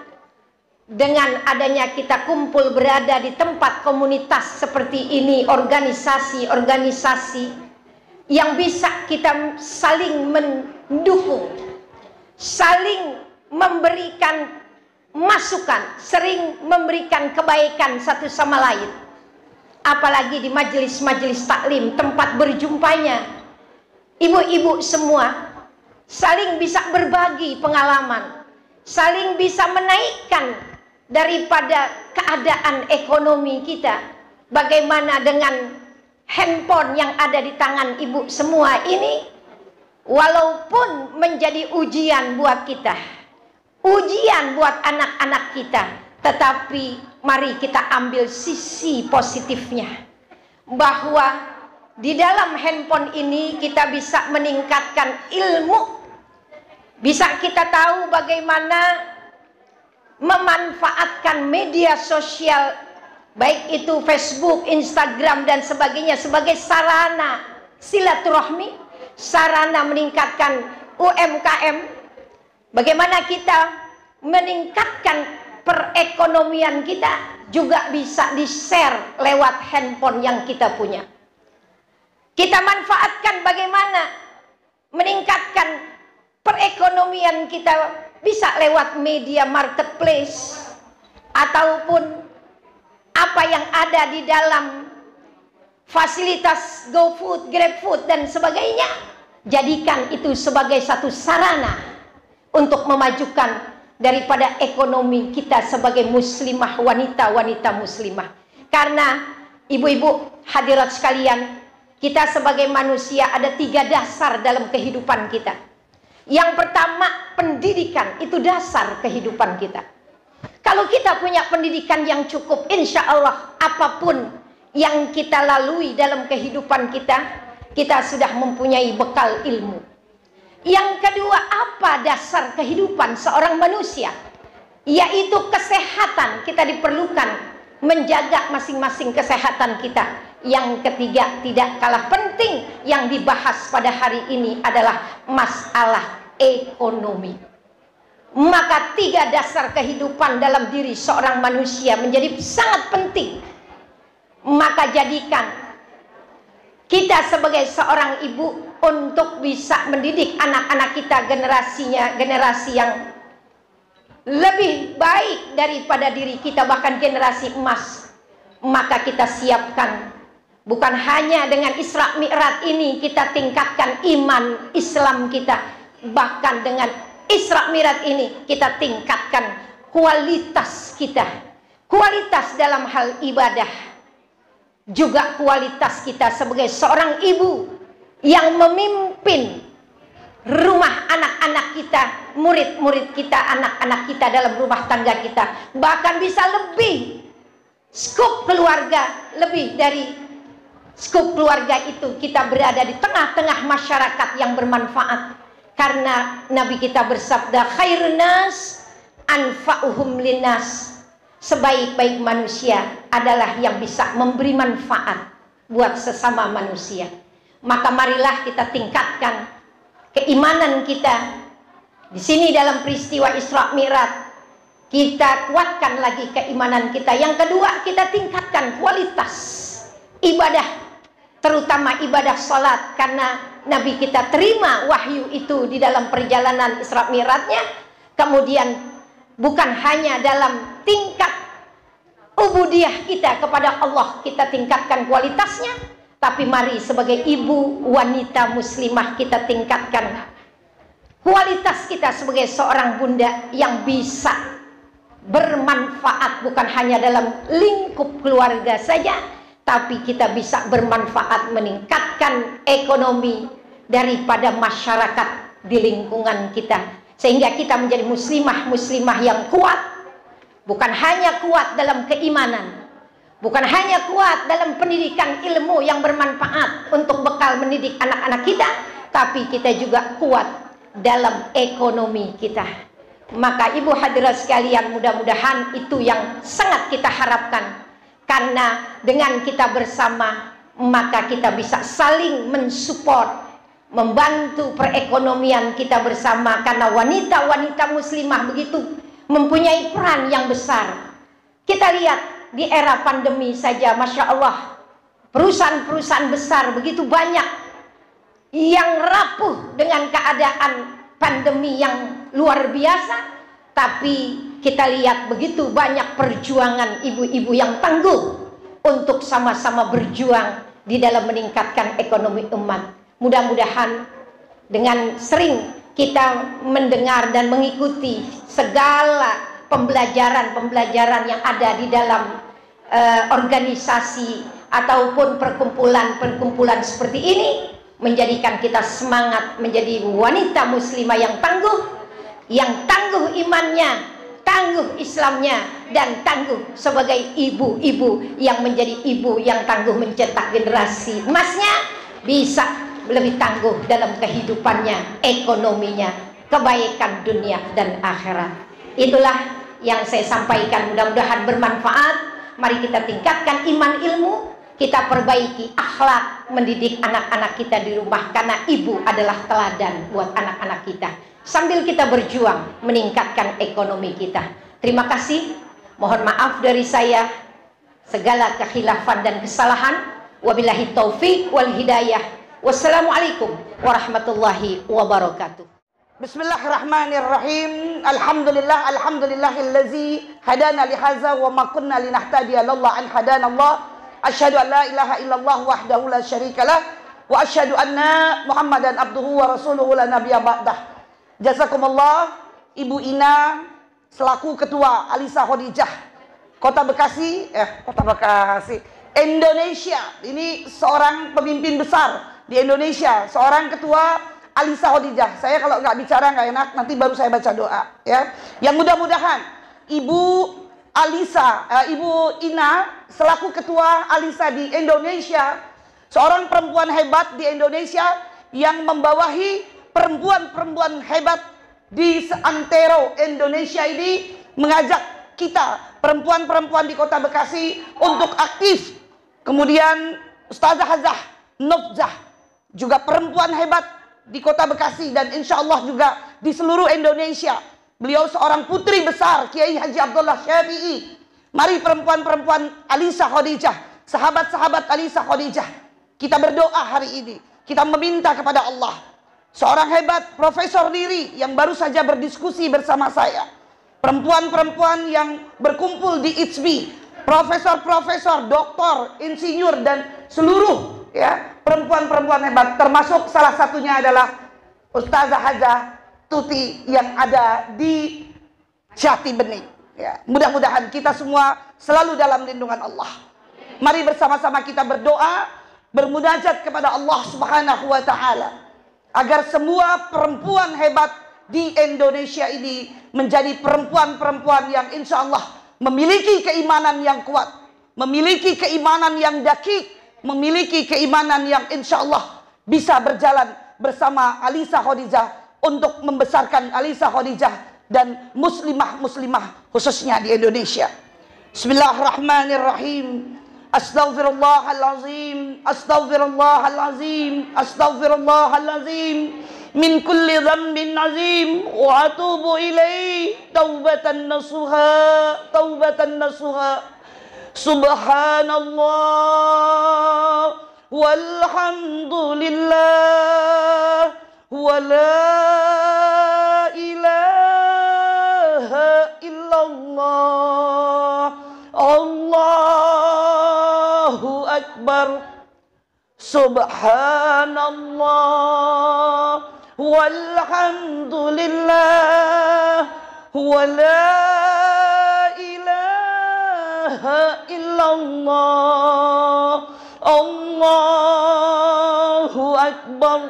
dengan adanya kita kumpul berada di tempat komunitas seperti ini, organisasi-organisasi yang bisa kita saling mendukung, saling memberikan masukan, sering memberikan kebaikan satu sama lain. Apalagi di majelis-majelis taklim, tempat berjumpanya ibu-ibu semua, saling bisa berbagi pengalaman, saling bisa menaikkan daripada keadaan ekonomi kita. Bagaimana dengan handphone yang ada di tangan ibu semua ini, walaupun menjadi ujian buat kita, ujian buat anak-anak kita, tetapi mari kita ambil sisi positifnya, bahwa di dalam handphone ini kita bisa meningkatkan ilmu, bisa kita tahu bagaimana memanfaatkan media sosial, baik itu Facebook, Instagram dan sebagainya, sebagai sarana silaturahmi, sarana meningkatkan UMKM. Bagaimana kita meningkatkan perekonomian kita juga bisa di-share lewat handphone yang kita punya. Kita manfaatkan bagaimana meningkatkan perekonomian kita bisa lewat media marketplace, ataupun apa yang ada di dalam fasilitas GoFood, GrabFood dan sebagainya. Jadikan itu sebagai satu sarana untuk memajukan daripada ekonomi kita sebagai muslimah, wanita-wanita muslimah. Karena ibu-ibu hadirat sekalian, kita sebagai manusia ada 3 dasar dalam kehidupan kita. Yang pertama, pendidikan, itu dasar kehidupan kita. Kalau kita punya pendidikan yang cukup, insya Allah apapun yang kita lalui dalam kehidupan kita, kita sudah mempunyai bekal ilmu. Yang kedua, apa dasar kehidupan seorang manusia? Yaitu kesehatan. Kita diperlukan menjaga masing-masing kesehatan kita. Yang ketiga, tidak kalah penting yang dibahas pada hari ini adalah masalah ekonomi. Maka 3 dasar kehidupan dalam diri seorang manusia menjadi sangat penting. Maka jadikan kita sebagai seorang ibu untuk bisa mendidik anak-anak kita, generasi yang lebih baik daripada diri kita, bahkan generasi emas. Maka kita siapkan, bukan hanya dengan Isra Mi'raj ini kita tingkatkan iman Islam kita, bahkan dengan Isra Mi'raj ini kita tingkatkan kualitas kita, kualitas dalam hal ibadah, juga kualitas kita sebagai seorang ibu yang memimpin rumah anak-anak kita, murid-murid kita, anak-anak kita dalam rumah tangga kita. Bahkan bisa lebih skup keluarga, lebih dari skup keluarga itu kita berada di tengah-tengah masyarakat yang bermanfaat. Karena Nabi kita bersabda, khairun nas anfa'uhum linnas. Sebaik-baik manusia adalah yang bisa memberi manfaat buat sesama manusia. Maka marilah kita tingkatkan keimanan kita. Di sini dalam peristiwa Isra Mi'raj kita kuatkan lagi keimanan kita. Yang kedua, kita tingkatkan kualitas ibadah, terutama ibadah salat, karena Nabi kita terima wahyu itu di dalam perjalanan Isra Mi'rajnya. Kemudian bukan hanya dalam tingkat ubudiyah kita kepada Allah kita tingkatkan kualitasnya, tapi mari sebagai ibu wanita muslimah kita tingkatkan kualitas kita sebagai seorang bunda yang bisa bermanfaat bukan hanya dalam lingkup keluarga saja, tapi kita bisa bermanfaat meningkatkan ekonomi daripada masyarakat di lingkungan kita, sehingga kita menjadi muslimah yang kuat, bukan hanya kuat dalam keimanan, bukan hanya kuat dalam pendidikan ilmu yang bermanfaat untuk bekal mendidik anak-anak kita, tapi kita juga kuat dalam ekonomi kita. Maka ibu hadirat sekalian, mudah-mudahan itu yang sangat kita harapkan. Karena dengan kita bersama, maka kita bisa saling mensupport, membantu perekonomian kita bersama. Karena wanita-wanita muslimah begitu mempunyai peran yang besar. Kita lihat di era pandemi saja, Masya Allah, perusahaan-perusahaan besar begitu banyak yang rapuh dengan keadaan pandemi yang luar biasa. Tapi kita lihat begitu banyak perjuangan ibu-ibu yang tangguh untuk sama-sama berjuang di dalam meningkatkan ekonomi umat. Mudah-mudahan dengan sering kita mendengar dan mengikuti segala pembelajaran yang ada di dalam organisasi ataupun perkumpulan-perkumpulan seperti ini, menjadikan kita semangat menjadi wanita muslimah yang tangguh imannya, tangguh Islamnya, dan tangguh sebagai ibu-ibu yang menjadi ibu yang tangguh mencetak generasi emasnya, bisa lebih tangguh dalam kehidupannya, ekonominya, kebaikan dunia dan akhirat. Itulah yang saya sampaikan, mudah-mudahan bermanfaat. Mari kita tingkatkan iman ilmu, kita perbaiki akhlak, mendidik anak-anak kita di rumah, karena ibu adalah teladan buat anak-anak kita, sambil kita berjuang meningkatkan ekonomi kita. Terima kasih, mohon maaf dari saya segala kekhilafan dan kesalahan. Wabillahi taufik wal hidayah. Wassalamualaikum warahmatullahi wabarakatuh. Bismillahirrahmanirrahim. Alhamdulillahillazi hadana lihaza wa ma kunna linahtadiya laula an hadana Allah. Asyhadu an la ilaha illallah wahdahu la syarikalah wa asyhadu anna Muhammadan abduhu wa rasuluhu la nabiyya ba'dah. Jazakumullah Ibu Ina selaku Ketua Alisa Khadijah Kota Bekasi, Indonesia. Ini seorang pemimpin besar di Indonesia, seorang Ketua Alisa Khadijah. Saya kalau nggak bicara nggak enak, nanti baru saya baca doa ya. Yang mudah-mudahan Ibu Alisa, Ibu Ina selaku Ketua Alisa di Indonesia, seorang perempuan hebat di Indonesia yang membawahi perempuan-perempuan hebat di seantero Indonesia ini, mengajak kita perempuan-perempuan di Kota Bekasi untuk aktif. Kemudian Ustazah Hazah Nofzah juga perempuan hebat di Kota Bekasi dan insya Allah juga di seluruh Indonesia. Beliau seorang putri besar Kiai Haji Abdullah Syafi'i. Mari perempuan-perempuan Alisa Khadijah, sahabat-sahabat Alisa Khadijah, kita berdoa hari ini. Kita meminta kepada Allah. Seorang hebat Profesor Riri yang baru saja berdiskusi bersama saya. Perempuan-perempuan yang berkumpul di ITSB, profesor-profesor, doktor, insinyur dan seluruh ya perempuan-perempuan hebat, termasuk salah satunya adalah Ustazah Hazah Tuti yang ada di Jati Bening. Ya, mudah-mudahan kita semua selalu dalam lindungan Allah. Mari bersama-sama kita berdoa, bermunajat kepada Allah Subhanahu wa taala agar semua perempuan hebat di Indonesia ini menjadi perempuan-perempuan yang insya Allah memiliki keimanan yang kuat, memiliki keimanan yang dakik, memiliki keimanan yang insya Allah bisa berjalan bersama Alisa Khadijah untuk membesarkan Alisa Khadijah dan muslimah-muslimah khususnya di Indonesia. Bismillahirrahmanirrahim. Astaghfirullahalazim, astaghfirullahalazim, astaghfirullahalazim min kulli dhanbin azim wa atubu ilaih taubatan nasuha, taubatan nasuha. Subhanallah walhamdulillah wa la ilaha illallah, Allahu Akbar. Subhanallah walhamdulillah wa la ilaha illallah, Allahu Akbar.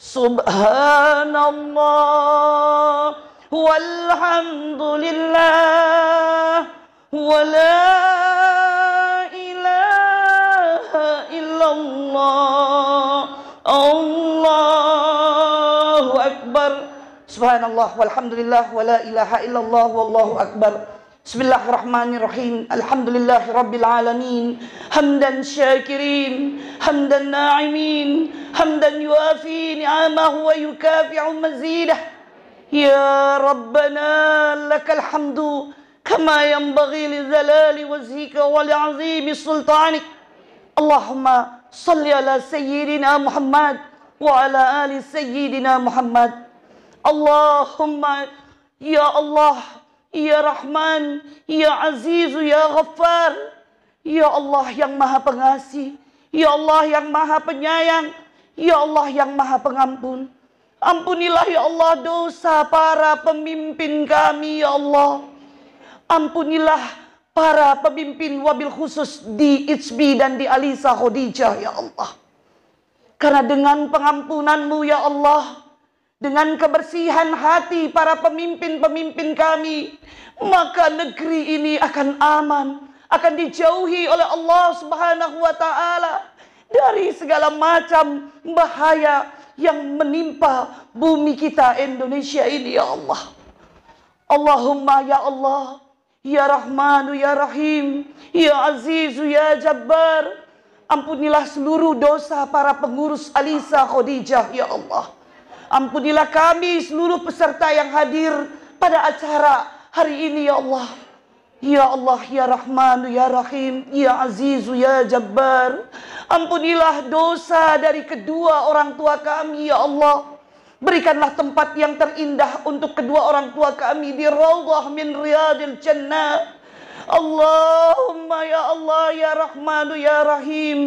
Subhanallah walhamdulillah wa la ilaha illallah, Allahu Akbar. Subhanallah walhamdulillah wa la ilaha illallah, wallahu akbar. Bismillahirrahmanirrahim. Alhamdulillahi rabbil alamin. Hamdan syakirin, hamdan na'imin, hamdan yuafi ni'amahu wa yukafi'u mazidah. Ya Rabbana lakal hamdu kama yanbaghi li zalali wajhika wa li'azimi sultanik. Allahumma salli ala sayyidina Muhammad wa ala ali sayyidina Muhammad. Allahumma ya Allah, Ya Rahman, Ya Aziz, Ya Ghaffar, Ya Allah yang Maha Pengasih, Ya Allah yang Maha Penyayang, Ya Allah yang Maha Pengampun. Ampunilah ya Allah dosa para pemimpin kami ya Allah. Ampunilah para pemimpin wabil khusus di ITSB dan di Alisa Khadijah ya Allah. Karena dengan pengampunanmu ya Allah, dengan kebersihan hati para pemimpin-pemimpin kami, maka negeri ini akan aman, akan dijauhi oleh Allah Subhanahu wa taala dari segala macam bahaya yang menimpa bumi kita Indonesia ini ya Allah. Allahumma ya Allah, ya Rahmanu ya Rahim, ya Azizu ya Jabbar, ampunilah seluruh dosa para pengurus Alisa Khadijah ya Allah. Ampunilah kami seluruh peserta yang hadir pada acara hari ini ya Allah. Ya Allah, ya Rahman, ya Rahim, ya Azizu, ya Jabbar. Ampunilah dosa dari kedua orang tua kami ya Allah. Berikanlah tempat yang terindah untuk kedua orang tua kami di Raudhah min Riyadil Jannah. Allahumma ya Allah, ya Rahman, ya Rahim,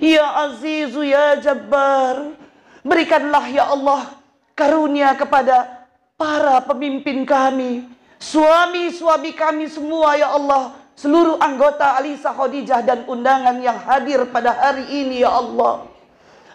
ya Azizu, ya Jabbar. Berikanlah ya Allah karunia kepada para pemimpin kami, suami-suami kami semua ya Allah, seluruh anggota Alisa Khadijah dan undangan yang hadir pada hari ini ya Allah.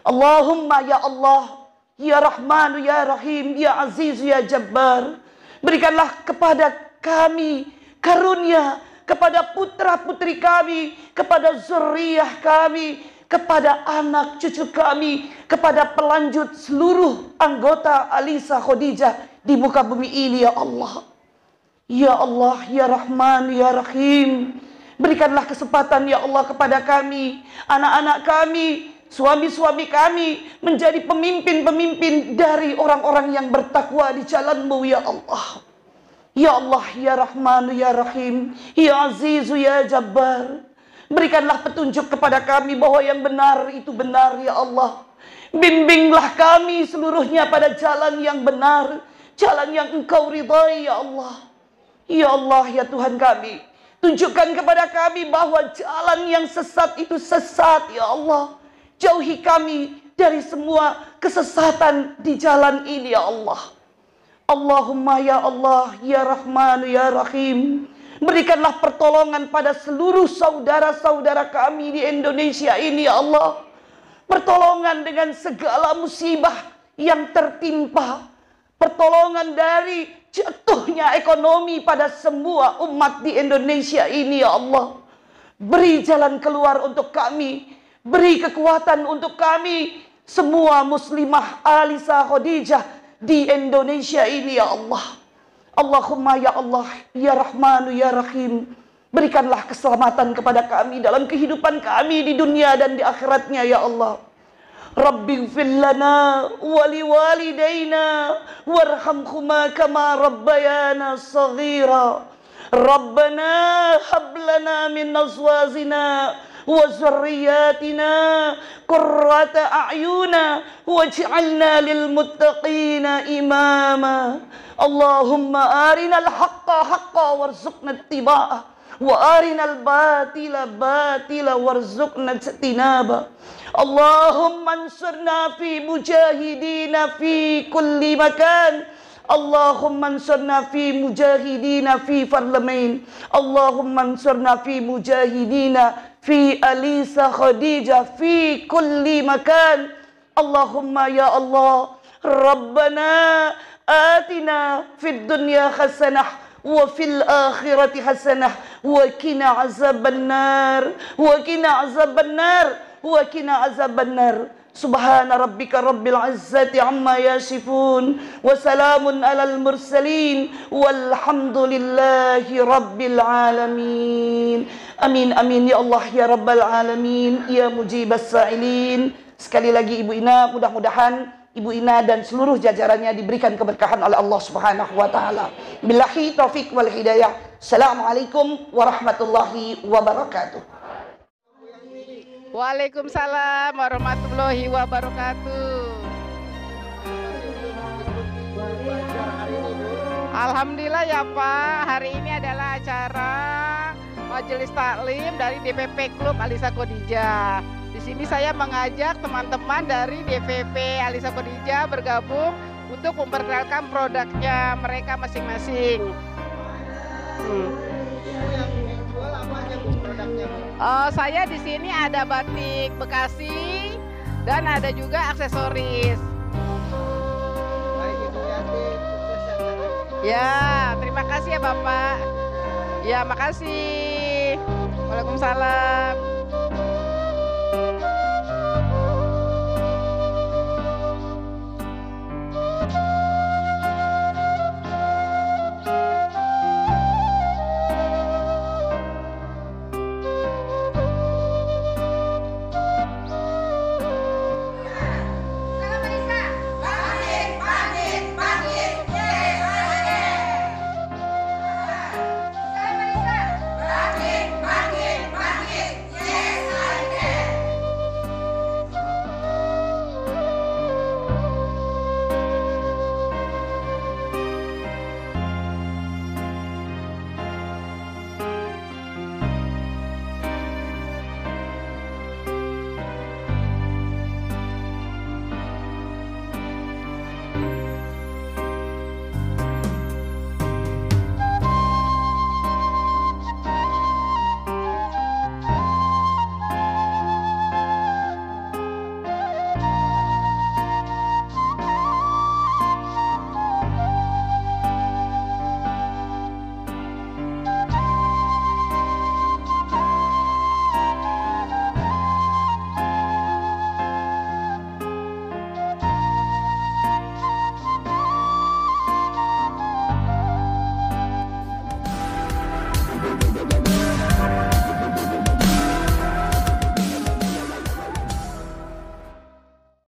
Allahumma ya Allah, ya Rahman, ya Rahim, ya Aziz, ya Jabbar. Berikanlah kepada kami karunia kepada putra-putri kami, kepada zuriyah kami, kepada anak cucu kami, kepada pelanjut seluruh anggota Alisa Khadijah di muka bumi ini, ya Allah. Ya Allah, ya Rahman, ya Rahim. Berikanlah kesempatan ya Allah kepada kami, anak-anak kami, suami-suami kami, menjadi pemimpin-pemimpin dari orang-orang yang bertakwa di jalan-Mu, ya Allah. Ya Allah, ya Rahman, ya Rahim, ya Azizu, ya Jabbar. Berikanlah petunjuk kepada kami bahwa yang benar itu benar, ya Allah. Bimbinglah kami seluruhnya pada jalan yang benar, jalan yang Engkau ridhai, ya Allah. Ya Allah, ya Tuhan kami, tunjukkan kepada kami bahwa jalan yang sesat itu sesat, ya Allah. Jauhi kami dari semua kesesatan di jalan ini, ya Allah. Allahumma ya Allah, ya Rahman, ya Rahim. Berikanlah pertolongan pada seluruh saudara-saudara kami di Indonesia ini, ya Allah. Pertolongan dengan segala musibah yang tertimpa. Pertolongan dari jatuhnya ekonomi pada semua umat di Indonesia ini, ya Allah. Beri jalan keluar untuk kami. Beri kekuatan untuk kami, semua muslimah Alisa Khadijah di Indonesia ini, ya Allah. Allahumma ya Allah, ya Rahmanu, ya Rahim. Berikanlah keselamatan kepada kami dalam kehidupan kami di dunia dan di akhiratnya, ya Allah. Rabbighfir lana wa liwalidayna warhamhuma kama rabbayana saghira. Rabbana hab lana min azwajina wa zurriyyatina qurrata a'yuna waj'alna lil muttaqina imama. Allahumma arinal haqqa haqqa warzuqna ittiba'ah wa arinal batila batila warzuqna ijtinaba. Allahumma ansurna fi mujahidina fi kulli makan. Allahumma ansurna fi mujahidina fi Parlemen. Allahumma ansurna fi mujahidina fi Alisa Khadijah fi kulli makan. Allahumma ya Allah, Rabbana atina fid dunya hasanah wa fil akhirati hasanah wa qina azaban nar wa qina azaban nar wa qina azaban nar. Subhana rabbika rabbil izzati amma yasifun wa salamun alal mursalin walhamdulillahi rabbil alamin. Amin amin ya Allah ya rabbal alamin ya mujibas sa'ilin. Sekali lagi Ibu Ina, mudah-mudahan Ibu Ina dan seluruh jajarannya diberikan keberkahan oleh Allah Subhanahu wa taala. Billahi taufik wal hidayah. Assalamualaikum warahmatullahi wabarakatuh. Waalaikumsalam warahmatullahi wabarakatuh. Alhamdulillah ya Pak, hari ini adalah acara Majelis Taklim dari DPP Klub Alisa Khadijah. Di sini saya mengajak teman-teman dari DPP Alisa Khadijah bergabung untuk memperkenalkan produknya mereka masing-masing. Saya di sini ada batik Bekasi dan ada juga aksesoris. Ya, terima kasih ya Bapak. Ya, makasih. Waalaikumsalam.